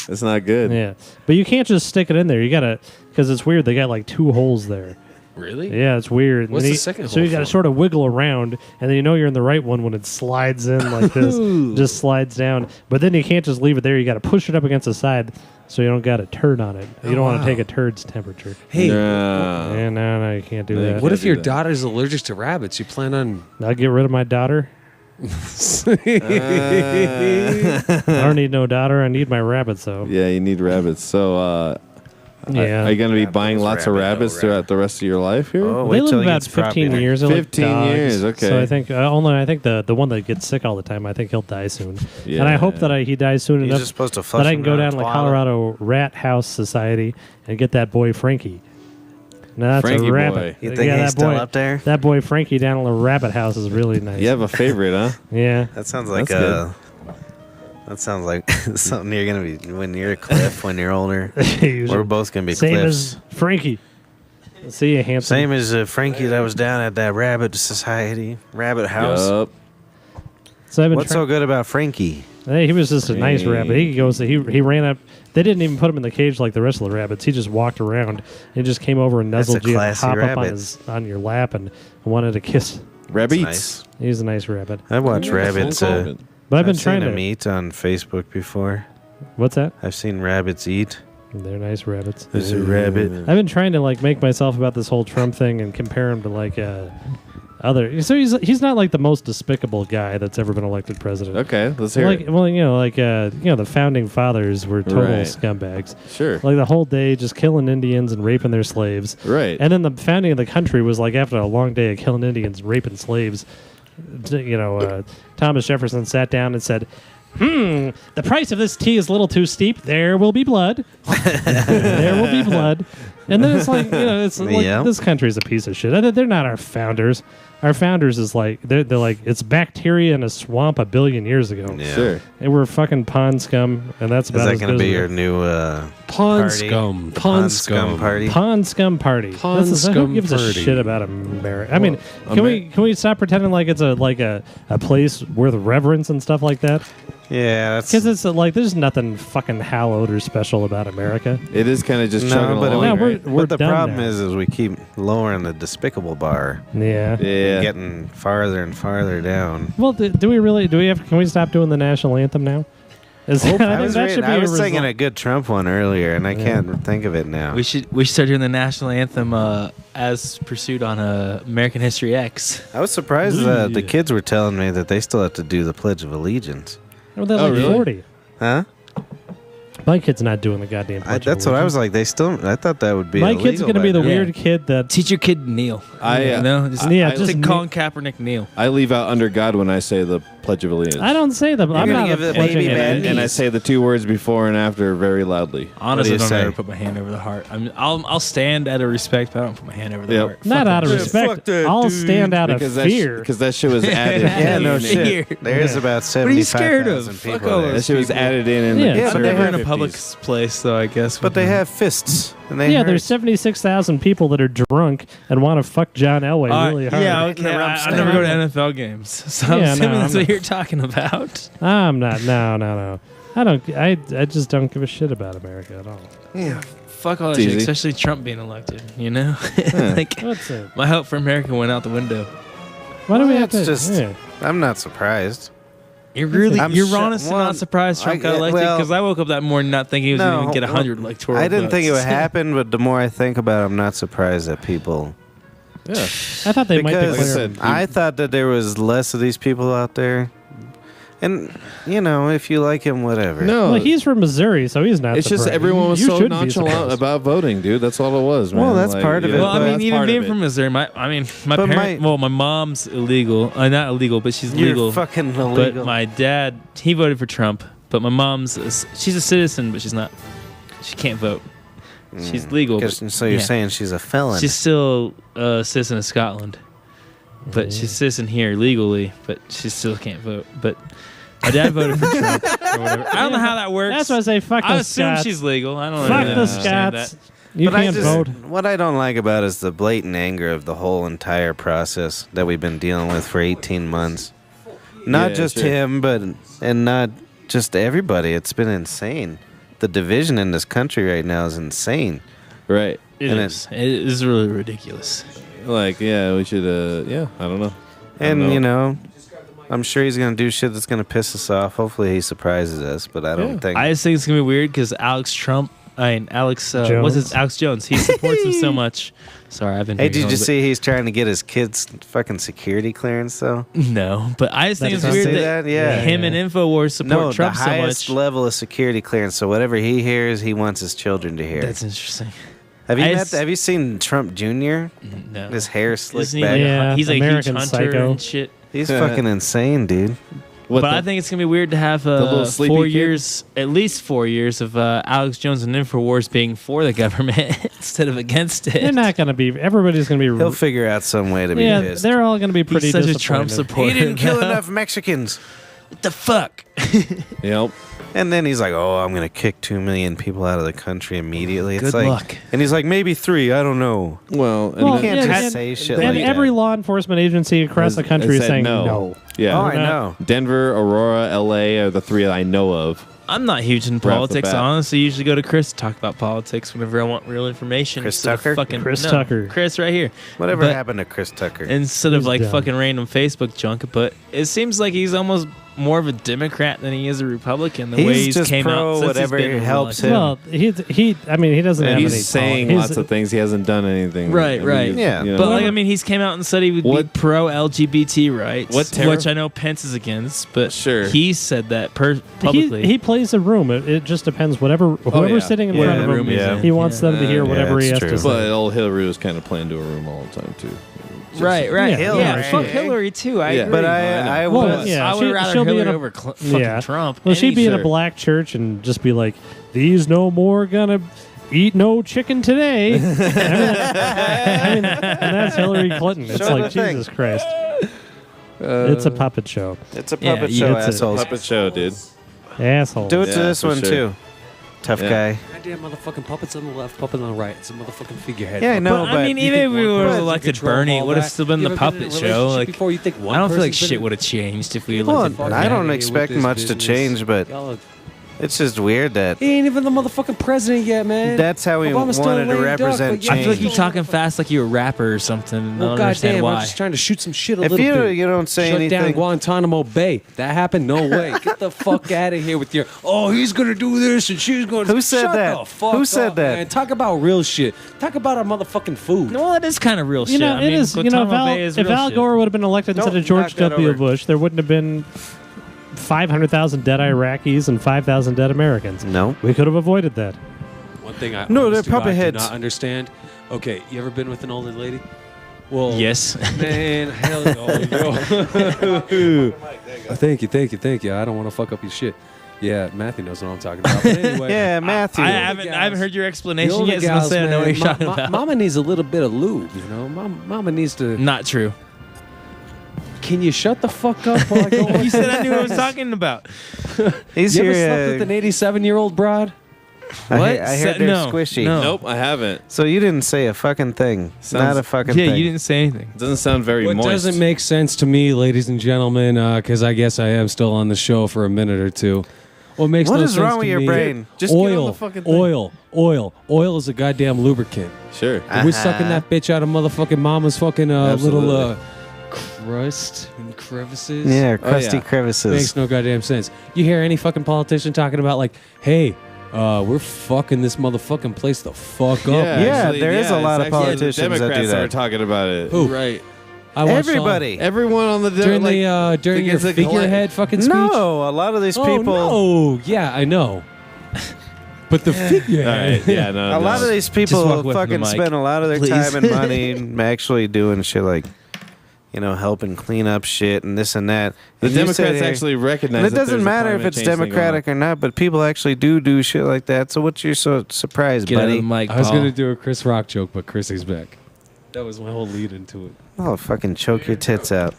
That's not good. Yeah, but you can't just stick it in there. You gotta, because it's weird. They got like 2 holes there. Really? Yeah, it's weird. What's And the second So hole you got to for? sort of wiggle around, and then you know you're in the right one when it slides in like this, just slides down. But then you can't just leave it there. You got to push it up against the side, so you don't got a turd on it. You don't want to take a turd's temperature. Hey, Yeah, no, you can't do that. what if do your that. daughter's allergic to rabbits? You plan on? I'll get rid of my daughter. I don't need no daughter. I need my rabbits, though. Yeah, you need rabbits. So, Yeah. are you going to be Rabbit buying was lots of rabbit, rabbits though, throughout the rest of your life here? Oh, They wait live till he about gets 15 popular. years. They're like 15 dogs. years, okay. So I think I think the one that gets sick all the time, I think he'll die soon. Yeah. And I hope that he dies soon You're enough just supposed to flush that I him can go down down to the toilet. Colorado Rat House Society and get that boy Frankie. Now that's Frankie a boy. rabbit. You think yeah, he's that still boy, up there? That boy Frankie down in the rabbit house is really nice. You have a favorite, huh? Yeah. That sounds like That's that sounds like something you're gonna be when you're a Cliff when you're older. Usually. We're both gonna be Same Cliffs. as Frankie. See you, handsome. Same as Frankie that was down at that Rabbit Society, Rabbit House. Yup. So I've been What's so good about Frankie? Hey, he was just a nice Hey. rabbit. He ran up. They didn't even put him in the cage like the rest of the rabbits. He just walked around. He just came over and That's a nuzzled you and classy hop up rabbit. on your lap and wanted a kiss. Rabbits. Nice. He's a nice rabbit. I watch rabbits. But I've been trying seen to. them eat on Facebook before. What's that? I've seen rabbits eat. They're nice rabbits. There's a rabbit. I've been trying to like make myself about this whole Trump thing and compare him to like other. So he's not like the most despicable guy that's ever been elected president. Okay, let's hear Like it. well, the founding fathers were total Right. scumbags. Sure. Like the whole day just killing Indians and raping their slaves. Right. And then the founding of the country was like after a long day of killing Indians, raping slaves. Thomas Jefferson sat down and said, the price of this tea is a little too steep. There will be blood. There will be blood. And then it's like, it's like Yeah. this country's a piece of shit. They're not our founders. Our founders is like, they're like, it's bacteria in a swamp 1 billion years ago. Yeah. Sure. And we're fucking pond scum, and that's Is about that as going to good be as your we- new Pond party? scum. The Pond scum scum. party? Pond scum party. Pond Who scum gives a party. shit about America? I mean, Well, can we stop pretending like it's a place worth reverence and stuff like that? Yeah, that's Because it's like there's nothing fucking hallowed or special about America. It is kind of just chugging no, but, along. No, we're- right? we're but the done problem now. is we keep lowering the despicable bar, Yeah. Yeah. getting farther and farther down. Well, do we really? Do we have? Can we stop doing the national anthem now? I think I was, that should be I a was thinking result. a good Trump one earlier, and I can't think of it now. We should start doing the national anthem as pursued on American History X. I was surprised the kids were telling me that they still have to do the Pledge of Allegiance. Oh, they're Oh, like really? 40. Huh? My kid's not doing the goddamn. Pledge of That's what I was Allegiance. like. They still. I thought that would be. My kid's illegal gonna be by the now. Yeah. weird kid that. Teach your kid to kneel. I, You know, just, Yeah, I just like kneel. Colin Kaepernick kneel. I leave out under God when I say the Pledge of Allegiance. I don't say that. I'm gonna not give a the pledging baby of bad allegiance. and I say the 2 words before and after very loudly. Honestly, you don't say? ever put my hand over the heart. I'll stand out of respect, but I don't put my hand over the Yep. heart. Not Fuck out of that respect. fuck that I'll dude. stand out of fear. Because that shit was added. Yeah, no in. shit. Fear. There is about What are you scared of? 75,000 Fuck people all there. That shit was added in. Yeah, the but But they never in have a public 50s. place, though. I guess. But they have fists. And they Yeah, hurt. there's 76,000 people that are drunk and want to fuck John Elway really hard. Yeah, In the okay. rump I stand. never go to NFL games, so I'm Yeah, assuming no, that's I'm what not. you're talking about. I'm not. No. I just don't give a shit about America at all. Yeah, fuck all that It's shit, easy. especially Trump being elected. You know, like What's it? my hope for America went out the window. Why do we Well, have to? it's just- yeah. I'm not surprised. You're really, I'm you're sure- honest and well, not surprised Trump I- got elected well- because I woke up that morning not thinking he was going to get 100 electoral I didn't think it would votes. happen, but the more I think about it, I'm not surprised that people Yeah. I thought they might Because declare. said, I thought that there was less of these people out there. And, you know, if you like him, whatever. No. Well, he's from Missouri, so he's not. It's just surprised. everyone was You so shouldn't be nonchalant surprised. about voting, dude. That's all it was, man. Well, that's part of you it, know, Well, I mean, that's even part being of it. from Missouri, my But parent, my mom's illegal. Not illegal, but she's You're legal. fucking But illegal. my dad, he voted for Trump. But my mom's, she's a citizen, but she's not. She can't vote. She's legal. But, So you're yeah. saying she's a felon. She's still a citizen of Scotland, but she's a citizen here legally, but she still can't vote. But my dad voted for Trump or whatever. I don't know how that works. That's why I say fuck I the assume Scots. she's legal. I don't Fuck really the understand Scots. that. You But can't vote. What I don't like about it is the blatant anger of the whole entire process that we've been dealing with for 18 months. Not Yeah, just sure. him, but and not just everybody. It's been insane. The division in this country right now is insane. Right. It And is. It is really ridiculous. Like, yeah, we should, yeah, I don't know. I don't And, you know, I'm sure he's going to do shit that's going to piss us off. Hopefully he surprises us, but I don't think... I just think it's gonna be weird because Alex Jones. what's his Alex Jones? He supports him so much. Sorry, I've been. Hey, drinking did a you little see he's trying to get his kids fucking security clearance, though? bit. No, but I just think Did it's you weird see that, that? Yeah. him and Infowars support No, Trump the so highest much. level of security clearance. So whatever he hears, he wants his children to hear. That's interesting. Have you I met? s- Have you seen Trump Jr.? No, His hair slicked Isn't he back. like, Yeah, he's like American a huge hunter Psycho. and shit. He's fucking insane, dude. What But the- I think it's gonna be weird to have little sleepy 4 kid? years, at least 4 years of Alex Jones and Infowars being for the government instead of against it. They're not going to be. Everybody's going to be. He'll figure out some way to be yeah, pissed. they're all going to be pretty He's such a Trump disappointed. supporter. He didn't kill enough Mexicans. What the fuck? Yep. And then he's like, "Oh, I'm gonna kick 2 million people out of the country immediately." It's Good like, luck. And he's like, "Maybe 3. I don't know." Well, and Well, You can't yeah, just and- say shit And like that. every law enforcement agency across the country is said saying no. no. Yeah. Oh, I We're not- know. Denver, Aurora, LA are the 3 that I know of. I'm not huge in Right off the politics. I bat. honestly usually go to Chris to talk about politics whenever I want real information. Chris instead of Tucker? Fucking, Chris no, Tucker. Chris right here. Whatever But happened to Chris Tucker? Instead of He's like dumb. fucking random Facebook junk. But it seems like he's almost more of a Democrat than he is a Republican. The way He's he's just came pro out since whatever he's been helps elected. him. Well, he. I mean, he doesn't And have any. he's saying he's- lots of things. He hasn't done anything. Right, I mean, right. he's- Yeah. you know. But like, I mean, he's came out and said he would be What- pro LGBT rights, What terror- which I know Pence is against. But Sure. he said that publicly. He plays the room. It just depends. Whoever's yeah. sitting in Yeah, front of room him, he's in. he wants them to hear Yeah, whatever he that's has true. to say. But old Hillary was kind of playing to a room all the time, too. right, right. Yeah, Yeah, Hillary. fuck Hillary too. I Yeah. agree. But I Well, was. yeah. I would rather she'll be Hillary in a- over fucking yeah. Trump. Well, she'd be in a Sure. black church and just be like, "These no more gonna eat no chicken today." I mean, and that's Hillary Clinton. It's Show like the thing. Jesus Christ. It's a puppet show, It's a Yeah, puppet yeah, show, it's a- assholes. Puppet show, dude. asshole. Do it to Yeah, this for one sure. too. Tough Yeah. guy. Goddamn motherfucking puppets on the left, puppet on the right. It's a motherfucking figurehead. Yeah, I know, But, I mean, You even if think we one were person's in elected control of Bernie, it all would have that? still been You the ever been in a puppet show. relationship Like, before you think one I don't feel like person's been shit in- would have changed if we Well, elected Fuck I outta don't here expect with this much to business. change, but Y'all are- it's just weird that He ain't even the motherfucking president yet, man. that's how he Obama's still a wanted to lame duck, represent but yeah. I feel like change. you talking fast like you're a rapper or something. And I Well, don't understand goddamn, I'm why. just trying to shoot some shit a If little you bit. you don't say Shut down anything, Guantanamo Bay. That happened? No way. Get the fuck out of here with your, oh, he's going to do this and she's going to... Who said Shut that? the fuck Who said up, that? Man. Talk about real shit. Talk about our motherfucking food. No, well, it is kind of real You shit. know, I it mean, is. You know, Guantanamo Bay is if real Al shit. Gore would have been elected instead Don't of George knock that W. over. Bush, there wouldn't have been 500,000 dead Iraqis and 5,000 dead Americans. no. We could have avoided that. One thing I No, honest they're to God puppet do heads. not understand. Okay, you ever been with an older lady? Well, Yes. man, hell no. Thank you. I don't want to fuck up your shit. Yeah, Matthew knows what I'm talking about. But anyway, Yeah, Matthew. I haven't heard your the explanation older yet, so I'm gals, saying I know what man, you're talking about. Mama needs a little bit of lube, you know. Mama needs to. Not true. Can you shut the fuck up while I go on? You said I knew what I was talking about. He's You ever here. slept with an 87-year-old broad? I What? heard they're No, squishy. no. Nope, I haven't. So you didn't say a fucking thing. Sounds- Not a fucking Yeah, thing. you didn't say anything. It doesn't sound very What moist. doesn't make sense to me, ladies and gentlemen, because I guess I am still on the show for a minute or two. What makes What no is sense wrong to with your me- brain? Just get on oil, the fucking thing. oil is a goddamn lubricant. Sure. We're sucking that bitch out of motherfucking mama's fucking Absolutely. little crust and crevices. Yeah, crusty yeah. crevices. Makes no goddamn sense. You hear any fucking politician talking about like, hey, we're fucking this motherfucking place the fuck up. Yeah, there is a lot of it's actually politicians the that do Democrats that. are talking about it. Who? Right. I watched Everybody. Everyone on the during like, during your it's like figurehead fucking speech. No, a lot of these people. Oh, no. Yeah, I know. But the figurehead. All right, yeah, no, A lot of these people walk away from the fucking mic, spend a lot of their please. time and money actually doing shit like, helping clean up shit and this and that. The And you sit Democrats here- actually recognize And it that doesn't there's a matter if climate it's change thing going Democratic or not, but people actually do shit like that. So what's your so surprised, Get out of buddy? the mic, I was Paul. going to do a Chris Rock joke, but Chrissy's back. That was my whole lead into it. Oh, fucking choke your tits out.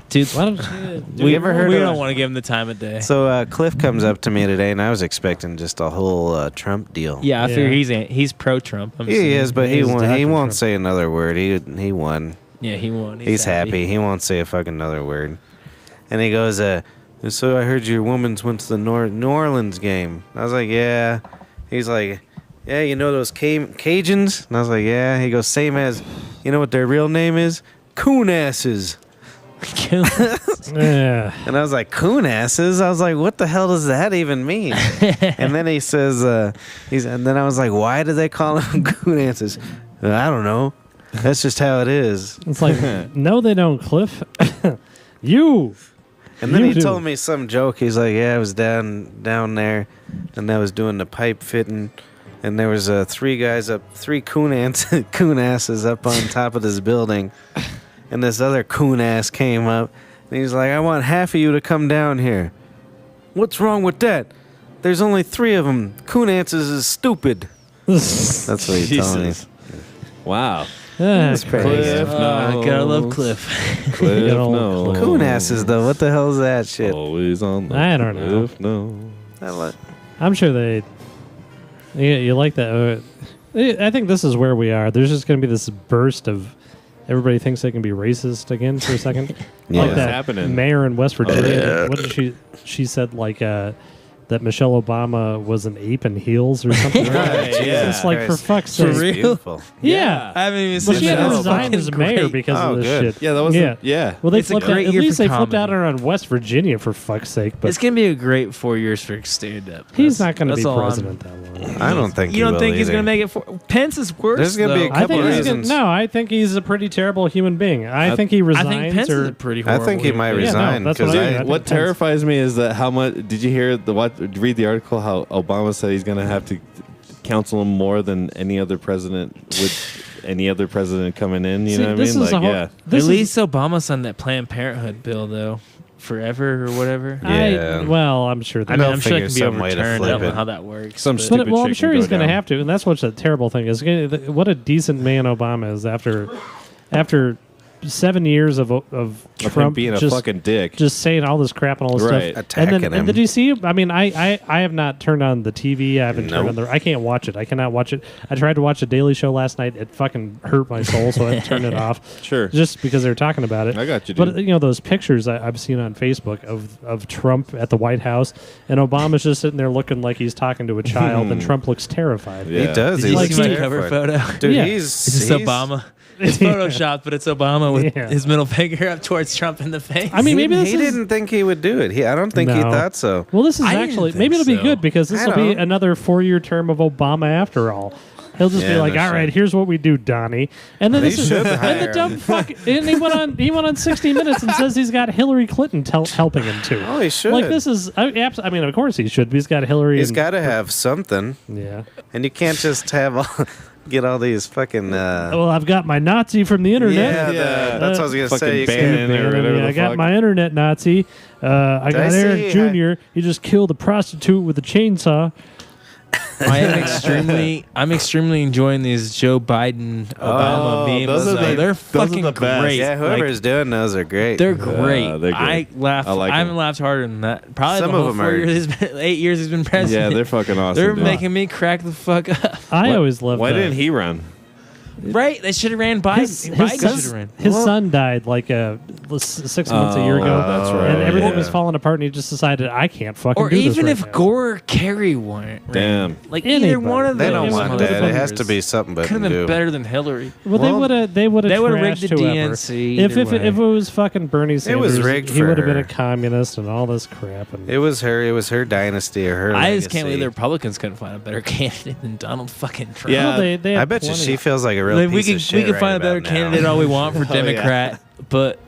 Dude, why don't you? you ever heard we of- don't want to give him the time of day. So Cliff comes up to me today, and I was expecting just a whole Trump deal. Yeah, I figure Yeah. he's pro-Trump. I'm He assuming. is, but he He's won. He Dr. won't Trump. say another word. He won. Yeah, he won. He's happy. He won't say a fucking another word. And he goes, so I heard your woman's went to the New Orleans game. I was like, yeah. He's like, yeah, you know those Cajuns? And I was like, yeah. He goes, same as, you know what their real name is? Coon asses. Yeah. And I was like, coon asses? I was like, what the hell does that even mean? And then he says, and then I was like, why do they call them coon asses? I don't know. That's just how it is. It's like, no, they don't, Cliff. You. And then You he do. told me some joke. He's like, yeah, I was down there, and I was doing the pipe fitting, and there was three coon asses up on top of this building, and this other coon ass came up, and he's like, I want half of you to come down here. What's wrong with that? There's only 3 of them. Coon asses is stupid. That's what he told me. Jesus. Wow. That's pretty crazy. good. Oh, gotta love Cliff. Cliff Good old no. Cliff. Coon asses, though. What the hell is that shit? Always on the I don't know. Cliff no. I like- I'm sure they. You like that? I think this is where we are. There's just going to be this burst of everybody thinks they can be racist again for a second. Yeah. Like What's that happening? mayor in West Virginia. yeah. What did she? She said like that Michelle Obama was an ape in heels or something. Right, yeah. It's like for Christ. fuck's She's sake. beautiful. Yeah. I haven't even Well, seen she had that. to That's resign fucking as mayor great. because Oh, of this good. shit. Yeah, that was Yeah. Well, they It's a flipped out, great at year least for they flipped out comedy. on West Virginia for fuck's sake. But It's gonna be a great 4 years for stand-up. he's That's- not going to that's be all I'm- president that long. I don't think You don't will think he's either. gonna make it? Pence is worse. There's gonna be a though. I couple think he's reasons. no. I think he's a pretty terrible human being. I think he I resigns. think Pence or, is a pretty I horrible. think he might Yeah, no, resign that's what because I mean. I I, think What Pence- terrifies me is that how much did you hear read the article how Obama said he's going to have to counsel him more than any other president coming in. You See, know what I this mean? is a Like, whole- yeah. this At is- least Obama signed that Planned Parenthood bill, though, forever or whatever. Yeah. I'm sure. I That, mean, I'm sure figure it can be some way to overturned. I flip don't know it. how that works. Some but- stupid but well, I'm shit sure can he's go going to down. have to, and that's what's the terrible thing is. What a decent man Obama is after 7 years of Of him Trump being a just fucking dick. just saying all this crap and all this Right. stuff. Attacking and then, him. And did you see? I mean, I have not turned on the TV. I haven't turned Nope. on I can't watch it. I cannot watch it. I tried to watch the Daily Show last night. It fucking hurt my soul, so I had to turn it off. Sure. Just because they were talking about it. I got you, But dude. those pictures I've seen on Facebook of Trump at the White House, and Obama's just sitting there looking like he's talking to a child, and Trump looks terrified. Yeah. he does. Did He you like looks see my terrified. cover photo? Dude, Yeah. he's It's Obama. It's photoshopped, but it's Obama with Yeah. his middle finger up towards Trump in the face. I mean, maybe this he is. didn't think he would do it. I don't think he No. thought so. Well, this is I didn't actually think maybe it'll be so. good because this I will be don't. another 4-year term of Obama after all. He'll just be Yeah, like, no "All right, shit. here's what we do, Donnie." And then They this is should and hire the dumb him. fuck. And he went on 60 Minutes and says he's got Hillary Clinton helping him too. Oh, he should. Like this is. I mean, of course he should. He's got Hillary. He's and- got to have something, Yeah. and you can't just have get all these fucking. Well, I've got my Nazi from the internet. yeah, Yeah. that's what I was gonna Fucking say. You Bannon can't- or whatever Yeah, the I got fuck. my internet Nazi. I got see? Eric Jr. He just killed a prostitute with a chainsaw. I'm extremely enjoying these Joe Biden Obama memes. those are the- they're those are fucking the best. great. Yeah, whoever's Like, doing those are great. they're great. they're I great. laughed. I like I haven't them. laughed harder than that. Probably Some the of whole them 4 are- years. 8 years he's been president. Yeah, they're fucking awesome. They're dude. making me crack the fuck up. I always loved. Why didn't he run? Right? They should have ran Biden. His Biden should son- have ran. His son died like 6 months a year ago. that's right, And everything yeah. was falling apart, and he just decided, I can't fucking Or do this even right if now. Gore or Kerry weren't. Damn. Like Anybody. either one of They those. don't want that. It has to be something but Could have been do. better than Hillary. Well, Well, they would have rigged trashed the whoever. DNC. If either it way. was fucking Bernie Sanders, was rigged he for would have been her. a communist and all this crap. And It was her dynasty or her. I just can't legacy. believe the Republicans couldn't find a better candidate than Donald fucking Trump. Yeah. Well, they had I bet you plenty. she feels like a real Like, piece we of could shit we could right find a better about now. candidate all we want for yeah. Democrat, but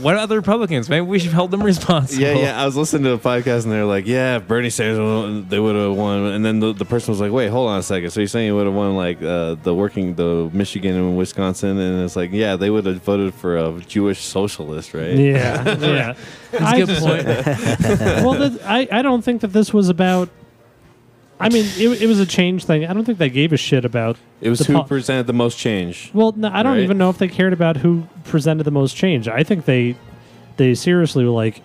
what about the Republicans? Maybe we should hold them responsible. Yeah. I was listening to a podcast and they were like, "Yeah, if Bernie Sanders, they would have won." And then the person was like, "Wait, hold on a second. So you're saying he would have won like the Michigan and Wisconsin?" And it's like, yeah, they would have voted for a Jewish socialist, right? Yeah, yeah. That's a good point. Well, I don't think that this was about. I mean, it was a change thing. I don't think they gave a shit about. It was the who po- presented the most change. Well, no, I don't Right? even know if they cared about who presented the most change. I think they seriously were like,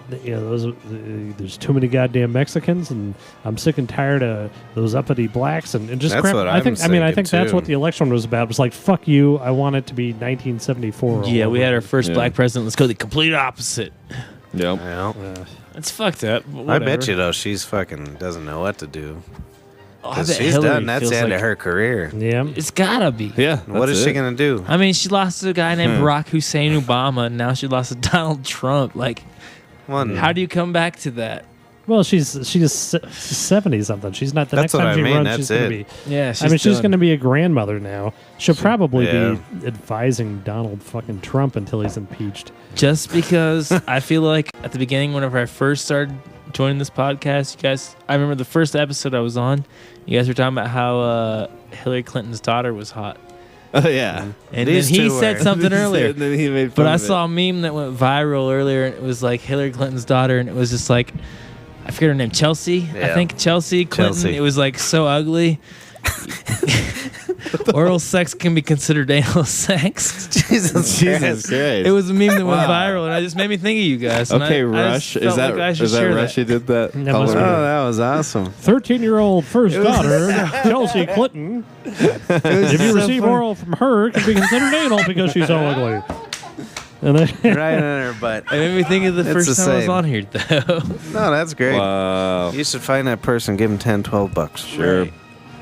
there's too many goddamn Mexicans, and I'm sick and tired of those uppity blacks and just That's crap. what I I'm think thinking, that's too. what the election was about. It was like, fuck you. I want it to be 1974. all Yeah, we over had our again. first Yeah. black president. Let's go the complete opposite. Yep. Well, That's fucked up. but I whatever. bet you though she's fucking doesn't know what to do. Oh, I 'Cause bet she's Hillary done. That's feels the end like- of her career. Yeah. It's gotta be. Yeah. What is she gonna do? I mean, she lost to a guy named Barack Hussein Obama, and now she lost to Donald Trump. Like, One. how do you come back to that? Well, she's 70 something. She's not the That's next what time I she mean, runs. She's that's going to it. be. Yeah, I mean, she's going to be a grandmother now. She'll probably yeah. be advising Donald fucking Trump until he's impeached. Just because I feel like at the beginning, whenever I first started joining this podcast, you guys, I remember the first episode I was on, you guys were talking about how Hillary Clinton's daughter was hot. Oh yeah. And These then he two said were. something earlier. And then he made But fun I of it. saw a meme that went viral earlier, and it was like Hillary Clinton's daughter, and it was just like, I forget her name, Chelsea. I Yeah. think Chelsea Clinton. Chelsea. It was like so ugly. Oral sex can be considered anal sex. Jesus Jesus Christ. Christ. It was a meme that went viral, and it just made me think of you guys. And Okay, I Rush. just Is felt that like I should is that share Rush? He did that. That must Oh, be- that was awesome. 13-year-old first daughter, Chelsea Clinton. If you receive oral from her, it can be considered anal because she's so ugly. And then, Right in her butt. It made me think of the It's first the time I was same. on here, though. No, that's great. Wow. You should find that person, give him 10, 12 bucks. Sure. Right.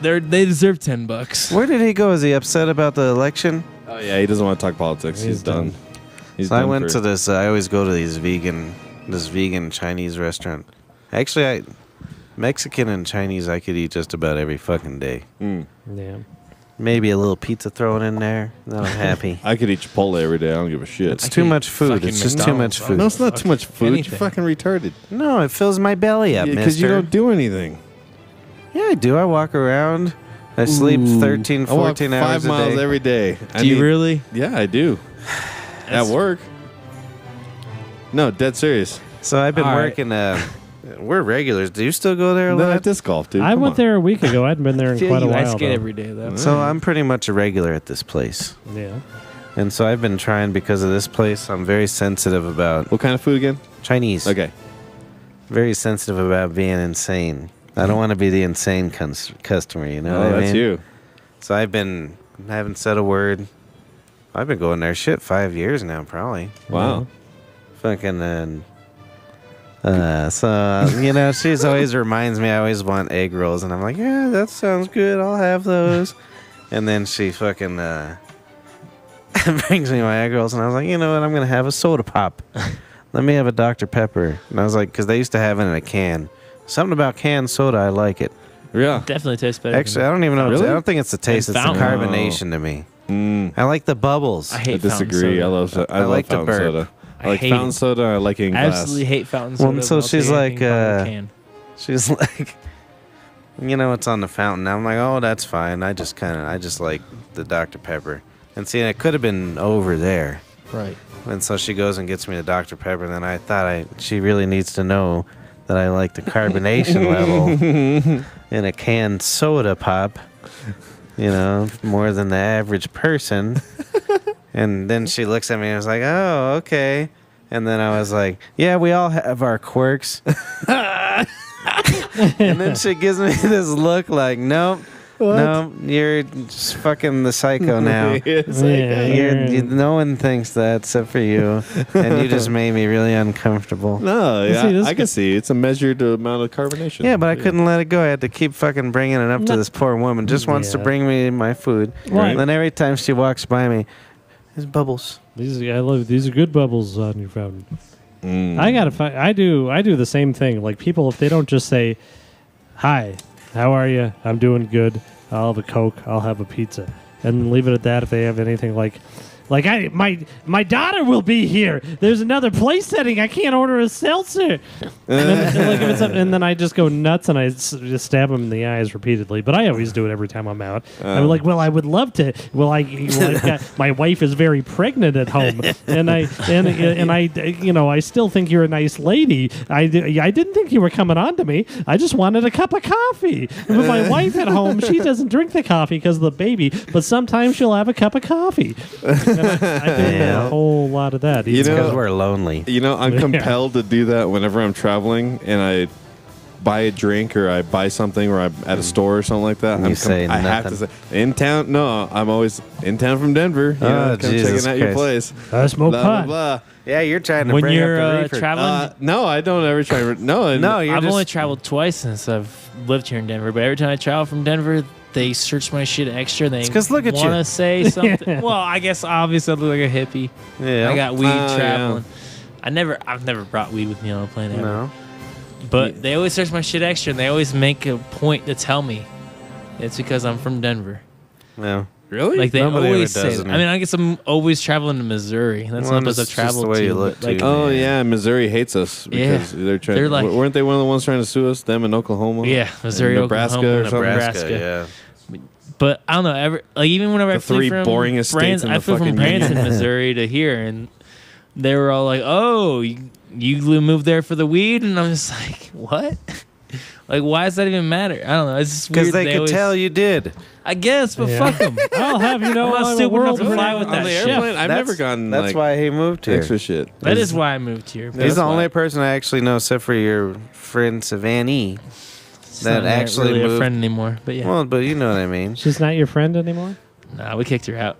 They deserve $10. Where did he go? Is he upset about the election? Oh yeah, he doesn't want to talk politics. He's done. He's So I done went for- to this. I always go to this vegan Chinese restaurant. Actually, Mexican and Chinese I could eat just about every fucking day. yeah. Maybe a little pizza thrown in there. Then I'm happy. I could eat Chipotle every day. I don't give a shit. It's too much food. fucking It's just too much McDonald's. food. No, it's not too much food. Anything. You're fucking retarded. No, it fills my belly up, Because you mister. don't do anything. Yeah, I do. I walk around. I sleep 13, I walk 14 hours 5 miles a day. every day. Do you really? Yeah, I do. At work. No, dead serious. So I've been All right. working. We're regulars. Do you still go there a No, lot? at disc golf, dude. I Come went on. there a week ago. I hadn't been there in Feel quite a you. I while. skate though. every day, though. So I'm pretty much a regular at this place. Yeah. And so I've been trying because of this place. I'm very sensitive about What kind of food again? Chinese. Okay. Very sensitive about being insane. I don't want to be the insane customer, you know Oh, what I that's mean? you. So I haven't said a word. I've been going there 5 years now, probably. Wow. Fucking so you know, she's always reminds me I always want egg rolls, and I'm like, yeah, that sounds good. I'll have those. And then she fucking brings me my egg rolls, and I was like, you know what? I'm gonna have a soda pop. Let me have a Dr. Pepper. And I was like, because they used to have it in a can. Something about canned soda, I like it. Yeah. Definitely tastes better. Actually, I don't even know. Really? I don't think it's the taste. It's the fountain. carbonation to me. Mm, I like the bubbles. I I hate fountain disagree. soda. I love like to fountain burp. soda. I like hate fountain it. soda. I like it in I glass. absolutely hate fountain Well, soda. so but I'll she's take like, anything from a can. She's like, you know, it's on the fountain. I'm like, oh, that's fine. I just like the Dr. Pepper. And see, it could have been over there. Right. And so she goes and gets me the Dr. Pepper. And then I thought she really needs to know that I like the carbonation level in a canned soda pop, you know, more than the average person. And then she looks at me and was like, oh, okay. And then I was like, yeah, we all have our quirks. And then she gives me this look like, nope, No, you're just fucking the psycho now. It's like, No one thinks that except for you, and you just made me really uncomfortable. no, You yeah, see, this I can see it's a measured amount of carbonation. Yeah, but I couldn't let it go. I had to keep fucking bringing it up to No. this poor woman. Just wants to Yeah. bring me my food. Right. And then every time she walks by me, there's bubbles. These are good bubbles on your fountain. Mm. I gotta find. I do the same thing. Like people, if they don't just say, "Hi, how are you? I'm doing good. I'll have a Coke. I'll have a pizza," and leave it at that. If they have anything like my daughter will be here. There's another place setting. I can't order a seltzer. And then I just go nuts and I just stab them in the eyes repeatedly. But I always do it every time I'm out. I'm like, well, I would love to. My wife is very pregnant at home, and I I still think you're a nice lady. I didn't think you were coming on to me. I just wanted a cup of coffee. But my wife at home, she doesn't drink the coffee because of the baby. But sometimes she'll have a cup of coffee. And I do a whole lot of that. You know- Because we're lonely. You know, I'm Yeah. compelled to do that whenever I'm traveling and I buy a drink or I buy something or I'm at a store or something like that. And you say I have to nothing. say, in town. No, I'm always in town from Denver. You know, come Jesus checking out your Christ. place. I smoke Blah, blah, pot. blah. Yeah, you're trying to When bring you're up the reefer. traveling, No, I don't ever try. No, No, you're I've just, only traveled twice since I've lived here in Denver. But every time I travel from Denver, they search my shit extra. They 'cause look at you. want to say something. Well, I guess obviously I look like a hippie. yeah. I got weed yeah. traveling. I've never brought weed with me on a plane ever. no. But they always search my shit extra, and they always make a point to tell me it's because I'm from Denver. No. really? Like they Nobody ever always say does that. it. I mean, I guess I'm always traveling to Missouri. That's Well, not because it's I've just traveled the way to. you look, but, like, too. Oh yeah, Missouri hates us because Yeah. they're trying. They're like- weren't they one of the ones trying to sue us? Them in Oklahoma. yeah, Missouri, And Nebraska Oklahoma, or something? Nebraska, yeah. But I don't know. Even whenever I The flew three from boringest states in I the flew from fucking Branson, union. Missouri to here, and they were all like, "Oh, you moved there for the weed," and I'm just like, "What?" Like, why does that even matter? I don't know. It's just Because weird. they could always, tell you did. I guess, but Yeah. fuck them. I'll have you know, I'm not I'm a stupid enough world to fly renowned with On that the chef. airplane, I've That's- never gotten That's like why he moved here. extra shit. That is why I moved here. He's That's the why. only person I actually know, except for your friend Savannah. It's that not actually really a moved- friend anymore. But yeah, Well, but you know what I mean. She's not your friend anymore. nah, we kicked her out.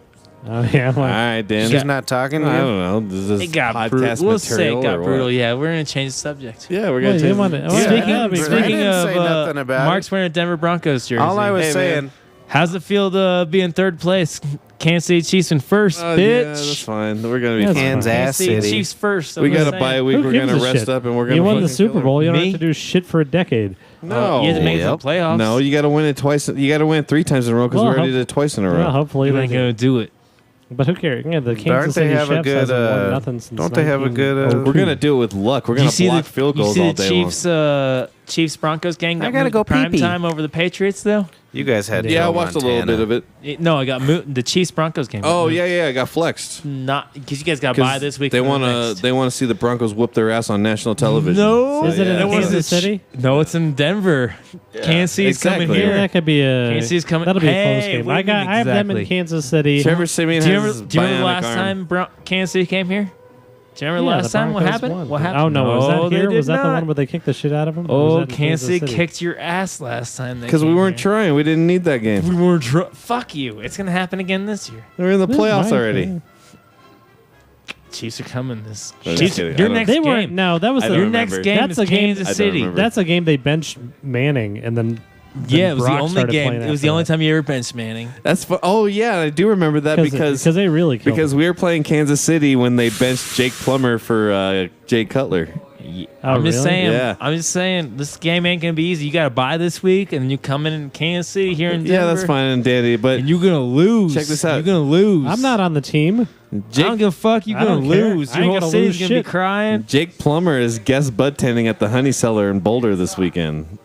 Oh yeah. All right, Dan. She's not talking to I you. don't know. This is It got podcast brutal. We'll say it material got or what? brutal. Yeah, we're gonna change the subject. Yeah, we're Well, gonna you change. wanna- well, Speaking, yeah, but I speaking didn't of, say nothing about Mark's wearing a Denver Broncos jersey. All I was Hey, saying. man. How's it feel to be in third place? Kansas City Chiefs in first, Yeah, that's bitch. fine. We're gonna be That's fine. Kansas Kansas City City. Chiefs first. We got a to bye week. Who We're gives gonna a rest shit? up and we're gonna. You won the fucking Super kill Bowl. You don't Me? have to do shit for a decade. No, You have to make it to Yep. the playoffs. no, you got to win it twice. You got to win it 3 times in a row because Well, we already hope- did it twice in a row. Well, hopefully you they ain't do. gonna do it. But who cares? Yeah, the Aren't Kansas they City have a Chiefs good? hasn't won nothing since. Don't they have a 19 good? We're gonna do it with luck. We're Did gonna you see block the field goals you see all the day Chiefs Broncos game? I got gotta moved go to prime pee-pee. time over the Patriots though. You guys had. long. Yeah, I Joe watched a little Montana. bit of it. No, I got the Chiefs Broncos game. Oh yeah, I got flexed. Not because you guys got by this week. They and the want to. next. They want to see the Broncos whoop their ass on national television. No, So, Is it in yeah. Kansas City? No, it's in Denver. Kansas City's coming exactly. Yeah, here. that could be a. Kansas City's coming. That'll be a close Hey, game. what do you mean I have them in exactly? Kansas City. Trevor Simeon Do you has remember, his do you remember the bionic last arm. time Kansas City came here? Do you remember Yeah, the last the time? What Broncos happened? won. What happened? Oh no, was that they here? did Was that the not. one where they kicked the shit out of them? Or was Oh, that in Kansas City City? kicked your ass last time. Because we weren't trying. We didn't need that game. We weren't. Fuck you. It's gonna happen again this year. They're in the Yeah, playoffs right, already. yeah. Chiefs are coming this. I'm just Chiefs, kidding. I your don't- next They game. weren't. No, that was I the, don't Your next remember. game That's is a game- Kansas I don't City. remember. That's a game they benched Manning and then. Yeah, it was the Brock only started game. playing It was after the only that. time you ever benched Manning. That's oh yeah, I do remember that because they really killed because him. we were playing Kansas City when they benched Jake Plummer for Jay Cutler. Oh, I'm just really? saying. Yeah. I'm just saying. This game ain't gonna be easy. You got to buy this week, and then you come in Kansas City here in Denver. Yeah, that's fine and dandy, but And you're gonna lose. Check this out. You're gonna lose. I'm not on the team. I don't give a fuck. You're I gonna don't care. lose. I Your ain't whole gonna city's lose gonna shit. be crying. Jake Plummer is guest bud tending at the Honey Cellar in Boulder this weekend.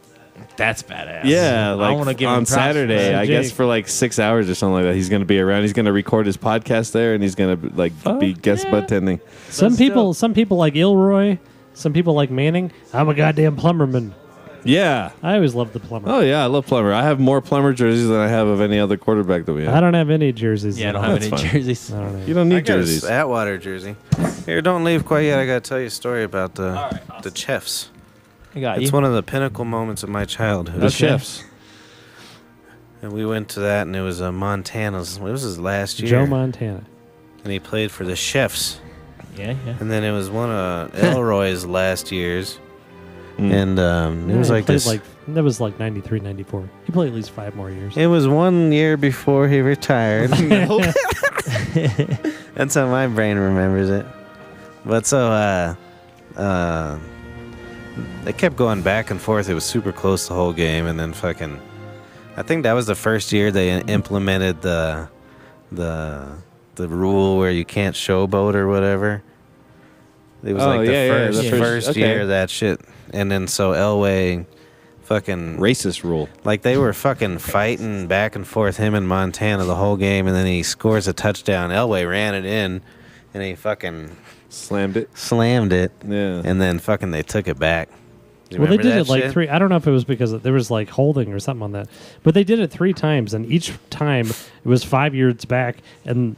That's badass. Yeah, I like want to give him on props for Saturday, that. I guess for like 6 hours or something like that. He's going to be around. He's going to record his podcast there, and he's going to like be guest yeah. bud tending. Some That's people, dope. some people like Ilroy. Some people like Manning. I'm a goddamn plumberman. Yeah. I always loved the plumber. Oh yeah, I love Plummer. I have more Plummer jerseys than I have of any other quarterback that we have. I don't have any jerseys. Yeah, I don't have That's any fine. jerseys. I don't know. You don't I need got jerseys. a Atwater jersey. Here, don't leave quite yet. I gotta tell you a story about the chefs. I got It's you. one of the pinnacle moments of my childhood. The chefs. And we went to that, and it was Montana's. It was his last year. Joe Montana. And he played for the Chefs. Yeah, yeah. And then it was one of Elroy's last years. Mm. And it was he like played this. that was like 93, 94. He played at least 5 more years. It was 1 year before he retired. That's how my brain remembers it. But so, they kept going back and forth. It was super close the whole game, and then fucking, I think that was the first year they implemented the rule where you can't showboat or whatever. It was like the first year of that shit. And then so Elway fucking Racist rule. like they were fucking fighting back and forth, him and Montana the whole game, and then he scores a touchdown. Elway ran it in, and he fucking Slammed it. slammed it, Yeah. and then fucking they took it back. You Well, they remember did that it like shit? 3. I don't know if it was because there was like holding or something on that, but they did it 3 times, and each time it was 5 yards back, and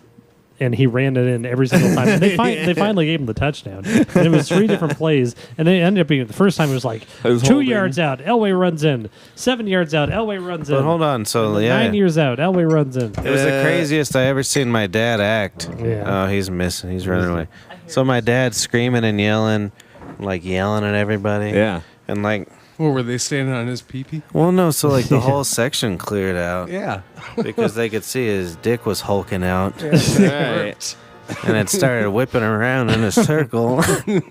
he ran it in every single time. And they finally gave him the touchdown, and it was 3 different plays, and they ended up being the first time it was like It was 2 holding. yards out, Elway runs in, 7 yards out, Elway runs in. But hold on, so yeah, 9 years out, Elway runs in. it was the craziest I ever seen my dad act. Yeah. Oh, he's missing. He's running away. So my dad's screaming and yelling, like yelling at everybody. Yeah. And like, What were they standing on his pee-pee? well, no, so like the whole section cleared out Yeah. because they could see his dick was hulking out. Right. And it started whipping around in a circle. And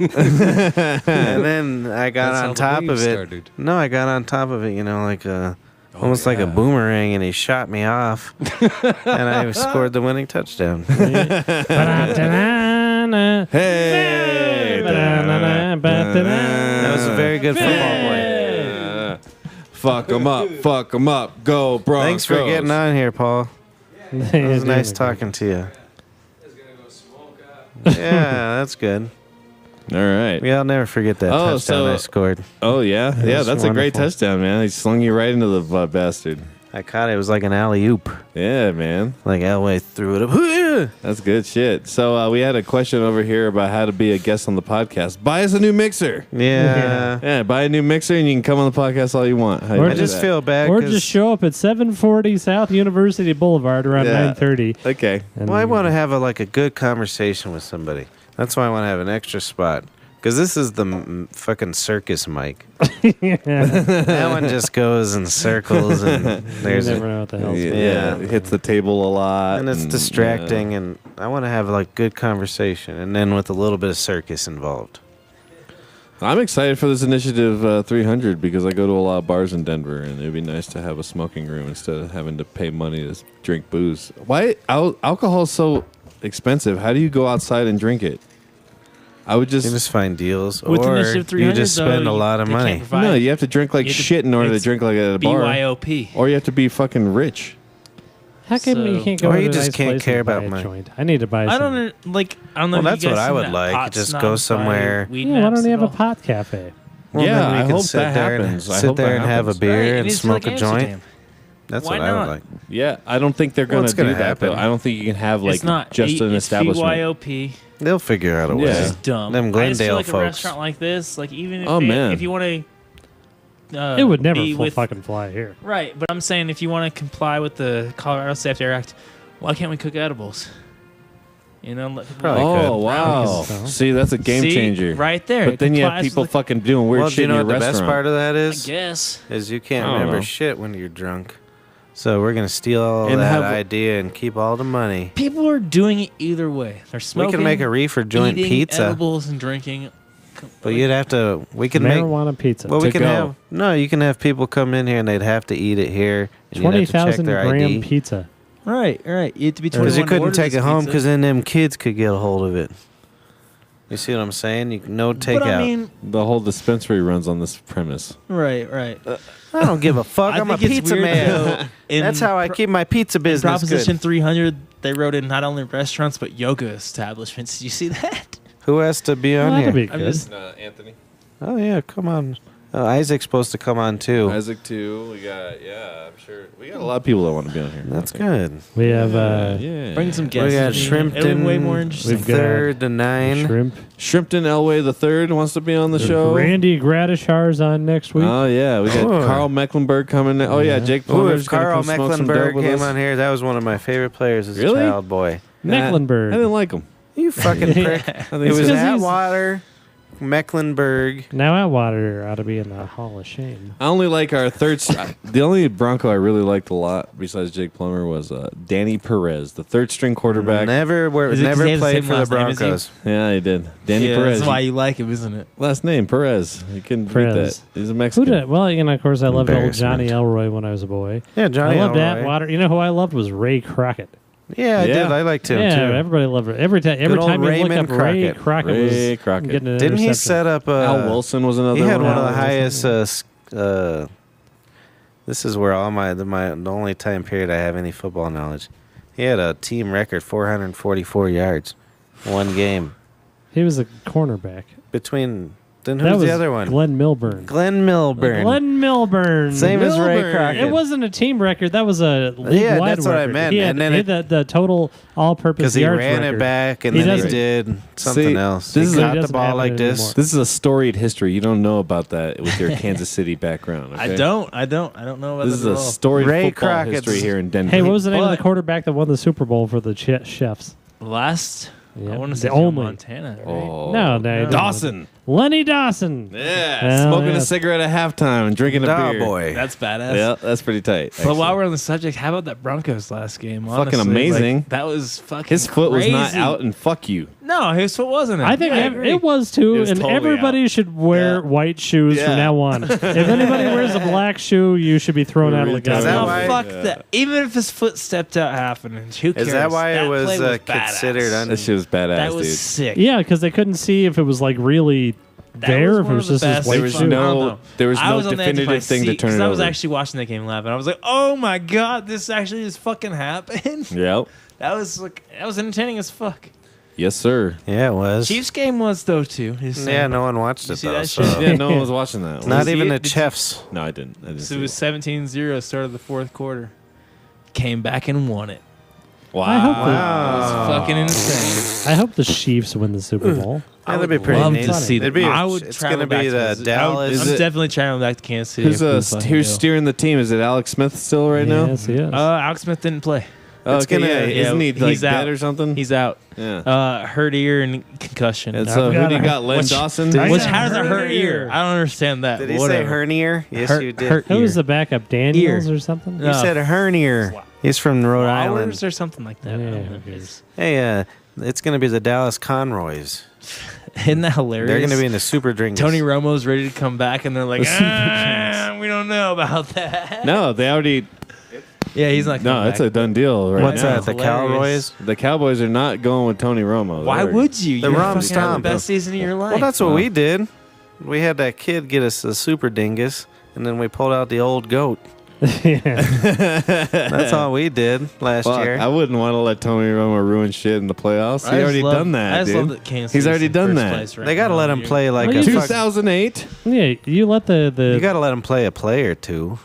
then I got That's how on the top wave of it. started. No, I got on top of it, like almost like a boomerang, and he shot me off. And I scored the winning touchdown. Hey. That was a very good football play. Fuck them up. Fuck them up. Go, Broncos. Thanks for getting on here, Paul. It was nice talking to you. Yeah, that's good. All right. Yeah, I'll never forget that Oh, touchdown I scored. Oh, yeah. Yeah, was that's a great wonderful. touchdown, man. He slung you right into the bastard. I caught it. It was like an alley-oop. Yeah, man. Like Elway threw it up. That's good shit. So we had a question over here about how to be a guest on the podcast. Buy us a new mixer. Yeah. Yeah, buy a new mixer and you can come on the podcast all you want. How you Or do I just that? feel bad. Or 'cause- just show up at 740 South University Boulevard around Yeah. 9:30. Okay. Well, I want to have a good conversation with somebody. That's why I want to have an extra spot. Because this is the fucking circus mic. That one just goes in circles, and there's You never know what the hell's going on. Yeah, it hits the table a lot. and it's distracting. And I want to have good conversation, and then with a little bit of circus involved. I'm excited for this initiative 300 because I go to a lot of bars in Denver, and it'd be nice to have a smoking room instead of having to pay money to drink booze. Why alcohol is so expensive? How do you go outside and drink it? I would You just find deals, With or Initiative 300, you just spend though, a lot of they can't money. provide- no. You have to drink like You have to- shit in order to it's drink like at a bar, BYOP. or you have to be fucking rich. How come So- you can't go Or to you a just nice can't place care and buy about a money. joint? I need to buy some. I don't know, like. I don't know. Well, if that's you guys what I seen would that like. Hot Just Snobs go by somewhere. Weed Yeah, why Maps don't you at have a all? pot cafe? Well, Yeah, then we I can hope sit that there happens. I sit hope there that and have a happens. beer Right, it and needs to smoke like a joint. Amsterdam. That's Why what I would not? like. Yeah, I don't think they're Well, gonna it's do gonna that though. happen. I don't think you can have like It's not just an it's establishment. BYOP. They'll figure out a way. Yeah. This is dumb. Them I just Glendale feel like folks. a restaurant like this, like even if Oh, man. if you want to, It would never be with, fucking fly here. right. But I'm saying if you want to comply with the Colorado Safety Act, why can't we cook edibles? You know, let people Probably Oh could. wow! So. See, that's a game See, changer. right there. But It then you have complies people with fucking doing weird Well, shit do you know in what your the best restaurant. part of that I is? guess. Is you can't I don't remember know. shit when you're drunk. So we're gonna steal all And that have- idea and keep all the money. People are doing it either way. They're smoking. We can make a reefer joint eating pizza, edibles and drinking. but you'd have to. We can make. Marijuana pizza. Well, we To can go. have. No, you can have people come in here and they'd have to eat it here. And you'd have to check 20,000 their gram ID. pizza. Right. You have to be 21 Because you to couldn't order take this it home pizza. because then them kids could get a hold of it. You see what I'm saying? No takeout. But I mean, The whole dispensary runs on this premise. right. I don't give a fuck. I'm a think it's pizza weird, man. though, in That's how I keep my pizza in business Proposition good. 300, they wrote in not only restaurants but yoga establishments. Did you see that? Who has to be on Well, that'd here? be I'm good. just Anthony. Oh yeah, come on. Isaac's supposed to come on too. Isaac too. We got I'm sure we got a lot of people that want to be on here. That's good. We have Yeah. Bring some guests. We got Shrimpton. Way more Shrimpton, interesting. We've got 3rd to 9. Shrimp. Shrimpton Elway the third wants to be on the show. Randy Gradishar's on next week. Oh yeah, we got Oh. Carl Mecklenburg coming. Oh yeah, Jake Ooh, Plummer's if gonna Carl come smoke some dope Mecklenburg with came us. on here, that was one of my favorite players as Really? a child boy. Mecklenburg. I didn't like him. You fucking prick. I think It was because he's- Atwater, Mecklenburg. Now Atwater ought to be in the Hall of Shame. I only like our third. The only Bronco I really liked a lot besides Jake Plummer was Danny Perez, the third string quarterback. Never Is it 'cause never he has the played same for the last name as you? Broncos. Yeah, he did. Danny Yeah, Perez. that's why you like him, isn't it? Last name Perez. You couldn't beat Perez. that. He's a Who Mexican. did? Well, of course, I loved old Johnny Embarrassment. Elroy when I was a boy. Yeah, Johnny I loved Elroy. Atwater. You know who I loved was Ray Crockett. Yeah, I Yeah. did. I liked him Yeah, too. everybody loved it. Every time Good old you look Raymond up Ray Crockett. Crockett Ray was Crockett. getting an Didn't he interception. set up? Al Wilson was another He had one of Al the Wilson. highest. This is where all the only time period I have any football knowledge. He had a team record 444 yards, one game He was a cornerback. between. Then That who's was the other one? Glenn Milburn. Glenn Milburn. Glenn Milburn. Same as Ray Milburn. Crockett. It wasn't a team record. That was a league-wide that's what I record. meant. He had, And then he had the total all-purpose because he yards ran record. it back and He then he doesn't- did something See, else. this He is- got he the doesn't ball have like it this. anymore. This is a storied history. You don't know about that with your Kansas City background. Okay? I don't know about This is that a at all. storied Ray football Crockett's- history here in Denver. Hey, what was the name of But- the quarterback that won the Super Bowl for the Chefs? Last, Yeah. I want to The say Joe only. Montana. Right? Oh. No, he didn't. Dawson. Lenny Dawson. Yeah, Hell smoking yeah. a cigarette at halftime and drinking a Oh beer. boy. That's badass. Yeah, that's pretty tight. But while we're on the subject, how about that Broncos last game? Fucking Honestly, amazing. like, that was fucking. his foot was not crazy. out, and fuck you. No, his foot wasn't. I think agree. it was too, It was and totally everybody out. should wear Yeah. white shoes Yeah. from now on. If anybody wears a black shoe, you should be thrown out of the Is Is that game. No, why- fuck that. Even if his foot stepped out half an inch, who cares? Is that why it was, play considered badass. That shit was badass, That was dude. sick. Yeah, because they couldn't see if it was like really That there, was if it one was of the just his best white There was shoe. I don't no- know. there was I no was on the edge of my definitive thing to seat turn 'cause it I was over. actually watching the game live, and I was like, "Oh my god, this actually just fucking happened." Yep. That was entertaining as fuck. Yes, sir. Yeah, it was. Chiefs game was though too. Yeah, no one watched You it see though. that So. shit? Yeah, no one was watching that. Not See even it? the Did you- Chiefs. No, I didn't. So see it was 17-0 start of the fourth quarter. Came back and won it. Wow. I hope It was fucking insane. I hope the Chiefs win the Super Bowl. Yeah, that'd be pretty love neat. to see It'd them. be- I would it's travel gonna back be to the visit. Dallas. I'm Is it- definitely traveling back to Kansas City. Who's if we fucking who's go. steering the team? Is it Alex Smith still right now? Yes, he is. Alex Smith didn't play. Oh, It's okay, gonna- yeah. yeah, Isn't he like he's dead out. or something? He's out. yeah. Hurt ear and concussion. And I so who forgot do you I- got? Len Which- Dawson? Which Yeah. how does it hurt Hurt ear? ear. I don't understand that. Did he Whatever. say hernier? Yes, Hurt- you did. hurt Who was ear. the backup? Daniels or something? You said hernier. He's from Rhode Island. Flowers or something like that. I Yeah, don't who know. cares? Hey, it's going to be the Dallas Conroys. Isn't that hilarious? They're going to be in the Super Drinks. Tony Romo's ready to come back, and they're like, The Super we don't know about that. No, they already. Yeah, he's not. No, coming it's back. a done deal right What's now. that? The Hilarious. Cowboys? The Cowboys are not going with Tony Romo. Why They're- would you? The You're Rom fucking having Stomp. the best season of your life. Well, that's what Wow. we did. We had that kid get us a Super Dingus, and then we pulled out the old goat. That's all we did last Fuck, year. I wouldn't want to let Tony Romo ruin shit in the playoffs. I He just already love- done that, I just dude. love that Kansas He's City's already in done first that. place right They got to now. let him You're- play like Well, a you fuck, 2008. Yeah, you let You the got to let him play a play or two.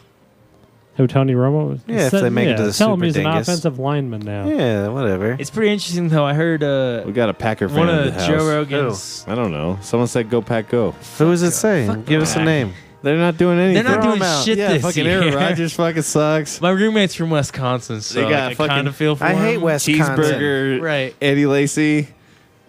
who Tony Romo. Yeah, if they make it to the tell him Super he's an Dingus. offensive lineman now. Yeah, whatever. It's pretty interesting though. I heard We got a Packer fan one in of the house. Joe Rogan's. I don't know. Someone said go Pack go. Who is it saying? Give us a name. They're not doing anything. They're not Throw doing him out. shit Yeah, this fucking year. Aaron Rodgers fucking sucks. My roommate's from Wisconsin, so They got like, I fucking- kind of feel for I him. hate Wisconsin. Cheeseburger, Right. Eddie Lacy,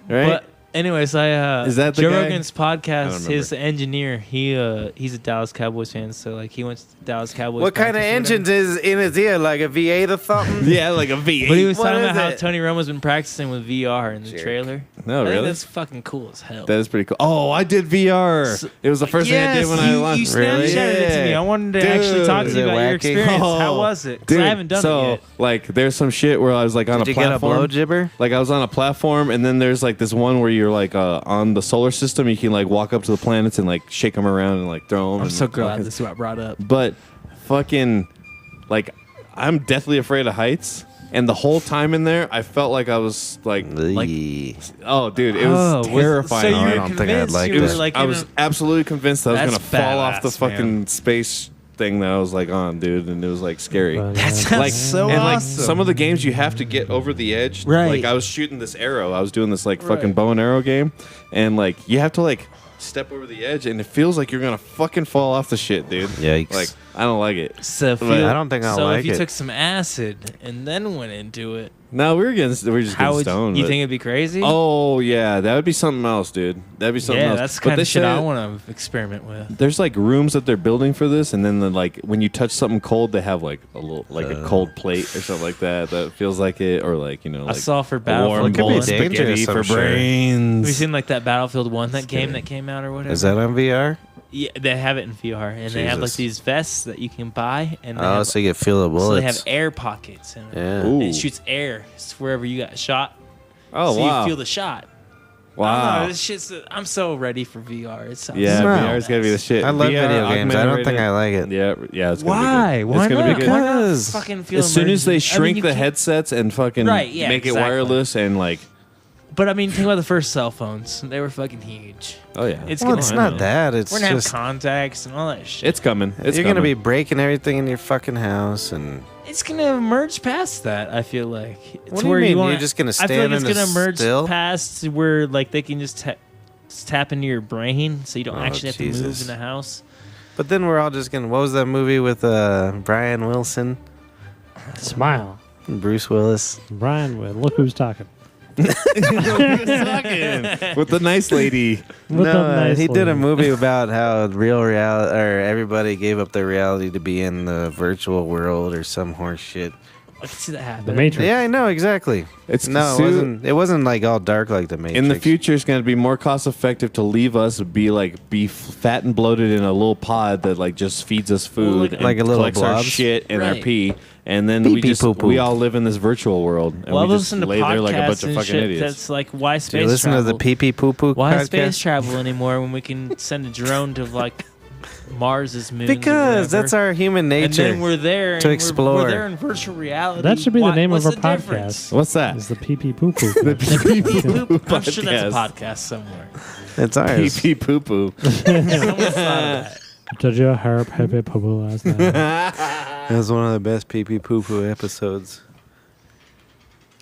right? But anyways, Is that the Joe guy? Rogan's I don't podcast? remember. His engineer, he's a Dallas Cowboys fan, so like he went to the Dallas Cowboys. What kind of practice or whatever. engines is in his ear? Like a V8 or something? yeah, like a V8. But he was What talking is about how it? Tony Romo's been practicing with VR in the Jerk. trailer. No, I think really? that's fucking cool as hell. That is pretty cool. Oh, I did VR. So- It was the first thing I did when I you launched. Snapchatted it to me. I wanted to actually talk to Is you it about your wacky? experience. How Oh, was it? 'Cause Dude, I haven't done so, it yet. like, there's some shit where I was like on Did a you get a platform. blow jibber? Like I was on a platform, and then there's like this one where you're like on the solar system. You can like walk up to the planets and like shake them around and like throw them. I'm so glad this is what I brought up. But fucking, like, I'm deathly afraid of heights. And the whole time in there, I felt like I was like, oh, dude, it was terrifying. So I you don't were think I'd convinced like you were that. like I was absolutely convinced that I was That's gonna fall off the badass, fucking man. space thing that I was like on, dude, and it was like scary. But, That sounds Like so and like awesome. some of the games you have to get over the edge. Right. Like I was shooting this arrow. I was doing this like fucking Right. bow and arrow game, and like you have to like step over the edge, and it feels like you're gonna fucking fall off the shit, dude. Yikes. Like I don't like it. So if But you, I don't think I'll so like if you it. took some acid and then went into it, No, we're just how getting would stoned. you but- think it'd be crazy? Oh yeah, that would be something else, dude. That'd be something yeah, else. that's the But kind they of shit I said- want to experiment with. There's like rooms that they're building for this, and then like when you touch something cold, they have like a little like a cold plate or something like that that feels like it, or like you know, I like saw for a warm Battlefield could be bowl of 1. dangerous, spaghetti I'm for sure. brains. Have you seen like that Battlefield 1, that game that came out or whatever? Is that on VR? Yeah, they have it in VR, and they have like Jesus. these vests that you can buy, and they Oh, have, so you get feel the so they bullets. have air pockets in it. Yeah. And Ooh. it shoots air wherever you got shot. Oh so wow! you feel the shot. I Wow. don't know, this shit's. I'm so ready for VR. It sounds Yeah, so VR is gonna be the nice. shit. I love VR, video games. I don't augmented think I reality- like it. Yeah, it's gonna Why? be good. Why It's gonna not? be good. Why not Because fucking feel As soon as they immersion? I mean, shrink you the can't- headsets and fucking Right, yeah, make exactly. it wireless and like, But I mean, think about the first cell phones. They were fucking huge. oh yeah, It's Well, gonna it's I not know. that. It's We're gonna just have contacts and all that shit. it's coming. It's you're gonna be coming. breaking everything in your fucking house, and It's gonna merge past that. I feel like it's What do you where mean? wanna- You're just gonna I feel stand like it's in a gonna merge still? past where like they can just tap into your brain, so you don't Oh, actually have to move Jesus. in the house. but then we're all just gonna. What was that movie with Brian Wilson, Smile. and Bruce Willis? Brian, look who's talking. with the nice lady. With the nice he did a lady. movie about how real reality, or everybody gave up their reality to be in the virtual world or some horse shit. I can see that happen. The Matrix. Yeah, I know exactly. It's No, it Sue- wasn't. It wasn't like all dark like the Matrix. In the future, it's going to be more cost effective to leave us be fat and bloated in a little pod that like just feeds us food, and like a little collects our blobs? shit and our Right. pee, and then Pee-pee poo-poo. we all live in this virtual world, and Well, I've we just listened to lay there like a bunch podcasts of and fucking shit idiots. that's like why Do space you listen travel? to the pee pee poo poo Why space podcast? travel anymore when we can send a drone to like Mars's moon? Because that's our human And nature. then we're there to and explore. We're there in virtual reality. That should be the name of what's our the difference? podcast. What's that? Is the pee pee poo poo. I'm sure that's a Podcast. podcast somewhere. It's Pee ours. pee poo poo. Someone's thought of that. Did you hear pee pee poo poo last night? That was one of the best pee pee poo poo episodes.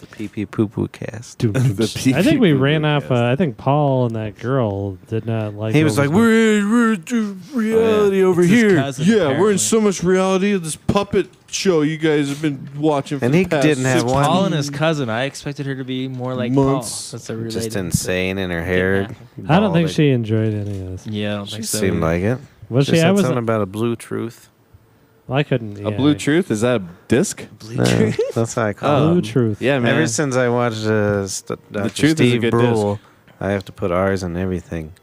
The pee pee poo poo cast. I think we ran off. I think Paul and that girl did not like. He was like, "We're in reality over It's his here," cousin, Yeah, we're in apparently. so much reality of this puppet show you guys have been watching. For And the he past didn't have six one- Paul and his cousin. I expected her to be more like Months. Paul. That's a related. just insane in her hair. I don't think bald. she enjoyed any of this. Yeah, I don't She think so. seemed either. like it. Was She she? I said was. something about a blue truth. I couldn't. A Blue Truth? Is that a disc? No, that's how I call Blue it. Truth. Yeah, man. Ever since I watched Dr. Truth is a Steve good Brule, I have to put R's on everything.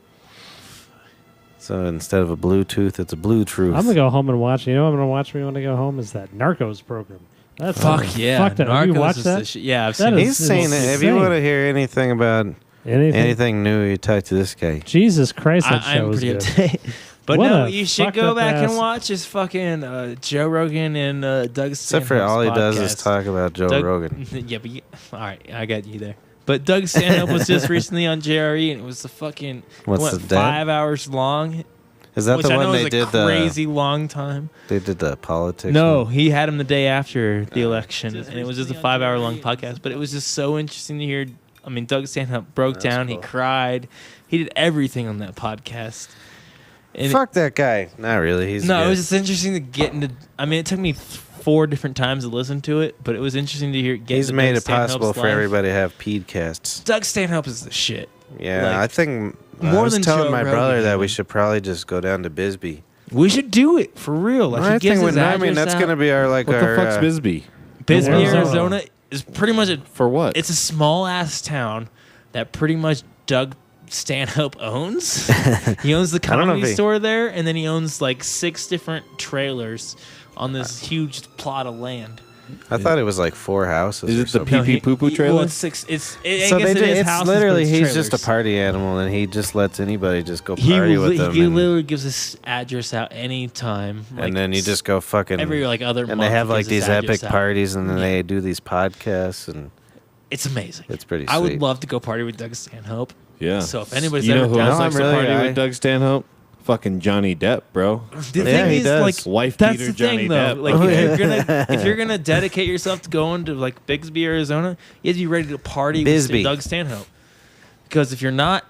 So instead of a Bluetooth, it's a blue truth. I'm gonna go home and watch. You know, what I'm gonna watch me when I go home is that Narcos program. That's Fuck yeah. Fuck that. Have you Narcos watched is that? the shit. Yeah, I've That seen is- He's It's saying that if you insane. want to hear anything about anything new, you talk to this guy. Jesus Christ, that show I'm was pretty good. up to date. But What no, a you should fucked go up back ass- and watch his fucking Joe Rogan and Doug Except for Stanhope's all he does is podcast. talk about Joe Doug- Rogan. Yeah, but all right, I got you there. But Doug Stanhope was just recently on JRE, and it was the fucking What's what, the dad? 5 hours long. Is that which the I one know they is a did crazy long time. They did the politics. No, one? he had him the day after the election, and it was just a 5 hour long podcast. But it was just so interesting to hear. I mean, Doug Stanhope broke That's down. cool. He cried. He did everything on that podcast. And Fuck that guy. Not really. He's no, good. it was just interesting to get into. I mean, it took me 4 different times to listen to it, but it was interesting to hear. Get He's into made Doug it possible Stanhope's for life. everybody to have podcasts. Doug Stanhope is the shit. Yeah, Like, I think I more was than telling Joe my Rogan brother that we even. should probably just go down to Bisbee. We should do it for real. Like he gives his I mean address that's out. gonna be our What our. the fuck's Bisbee? Bisbee, Arizona. Arizona is pretty much a. For what? It's a small ass town that pretty much Doug Stanhope owns. He owns the I don't know comedy if he- store there, and then he owns like 6 different trailers on this huge plot of land. I thought it was like 4 houses. Is or it the something. pee poo poo trailer? Well, it's 6. It's. I So guess they it do, is it's houses, but literally it's he's just a trailers. party animal, and he just lets anybody just go He party with them. he and, literally gives his address out anytime. and then you just go fucking. every like other. and month they he have like gives his these epic address out. parties, and then Yeah. they do these podcasts, and It's amazing. it's pretty. I would sweet. love to go party with Doug Stanhope. Yeah. So if anybody's you know ever who down, else No, likes I'm to really- party I- with Doug Stanhope? Fucking Johnny Depp, bro. The Yeah, thing he is, does. like, Wife that's beater the Johnny thing, though. Depp. Like, if you're gonna dedicate yourself to going to like Bigsby, Arizona, you have to be ready to party Bisbee. with Doug Stanhope. Because if you're not,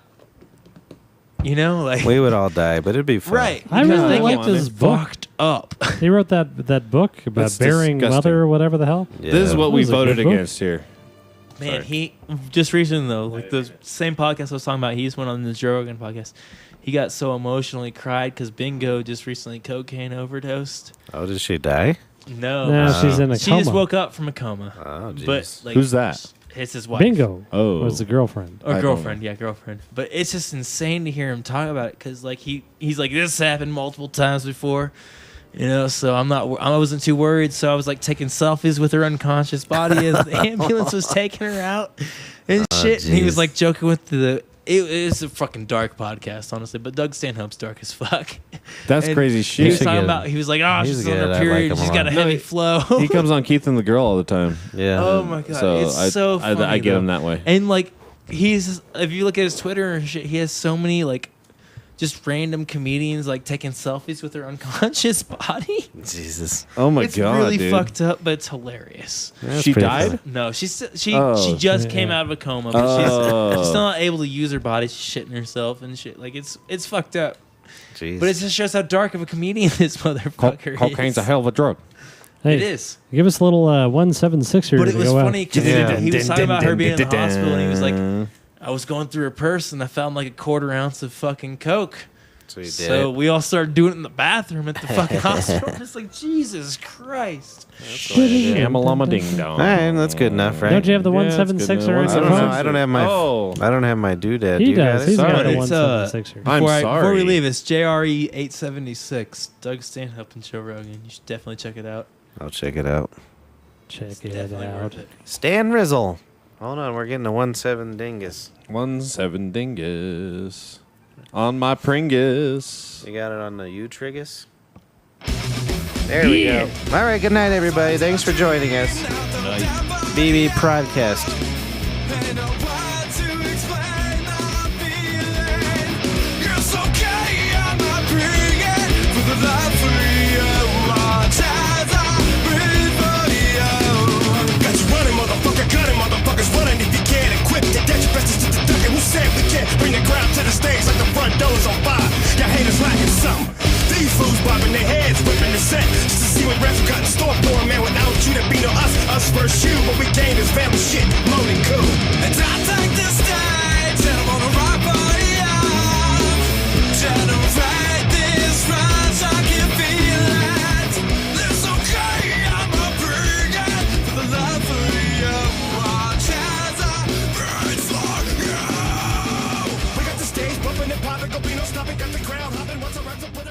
you know, like We would all die, but it'd be fun. right, I because really they liked get his book. fucked up. He wrote that book about That's burying disgusting. mother or whatever the hell. Yeah. This is what That we was a voted good book. against here. Man, Sorry. he just recently though, like the same podcast I was talking about, he just went on the Joe Rogan podcast. He got so emotionally cried because Bingo just recently cocaine overdosed. Oh, did she die? No, No, she's in a she coma. just woke up from a coma. Oh, jeez. But like, Who's that? It's his wife. Bingo. Oh. Was the girlfriend. Or I don't girlfriend, yeah, girlfriend. But it's just insane to hear him talk about it because, like, he's like, this happened multiple times before, you know. So I wasn't too worried. So I was like taking selfies with her unconscious body as the ambulance was taking her out and shit. And he was jeez. like joking with it is a fucking dark podcast, honestly. But Doug Stanhope's dark as fuck. That's And crazy He shit. was should talking get about. him. He was like, oh, He's she's a on good, her I like period. him She's a got a lot. heavy No, flow. He comes on Keith and the Girl all the time. Yeah. Oh my god, So it's so funny. I get though. him that way. And like if you look at his Twitter and shit, he has so many like just random comedians like taking selfies with their unconscious body. Jesus. Oh my It's god, really dude. fucked up, but it's hilarious. That's She pretty died? funny. No, she Oh, just yeah. came out of a coma, but Oh. she's still not able to use her body. She's shitting herself and shit. Like it's fucked up. Jeez. But it just shows how dark of a comedian this motherfucker Cocaine's a is. hell of a drug. Hey, It is. give us a little 176 here. But it to was go out. funny because he was talking about her being in the hospital, and he was like, I was going through her purse and I found like a 1/4 ounce of fucking coke. So you did So it. we all started doing it in the bathroom at the fucking hospital. It's like, Jesus Christ. Shamalama ding dong. All right, that's good enough, right? Don't you have the Yeah, that's 176 good or enough. I don't know. phone? I don't have my. Oh. I don't have my doodad. He Do you does. got it? He's got Sorry. a It's, 176 here. I'm Before we sorry. leave, it's JRE 876. Doug Stanhope and Joe Rogan. You should definitely check it out. I'll check it out. Check it Definitely out. worth it. Stan Rizzle. Hold on, we're getting a 1-7 dingus. 1-7 dingus. On my Pringus. You got it on the U-Trigus? There we go. All right, good night, everybody. Thanks for joining us. BB Podcast. Bring the crowd to the stage like the front door's on fire. Y'all haters lacking something. These fools bobbing their heads, whipping the set. Just to see what refs got in store for 'em, man. Without you, there be no us versus you. But we gain this family shit, moan and cool. And I take the stage, and I'm on the right body up. Generate this rush, I can feel it. It's okay, I'm a brigand. For the love of you, watch as I burn for you. We got the stage bumping and popping, go be no stopping, got the crowd hopping. Once I rap to put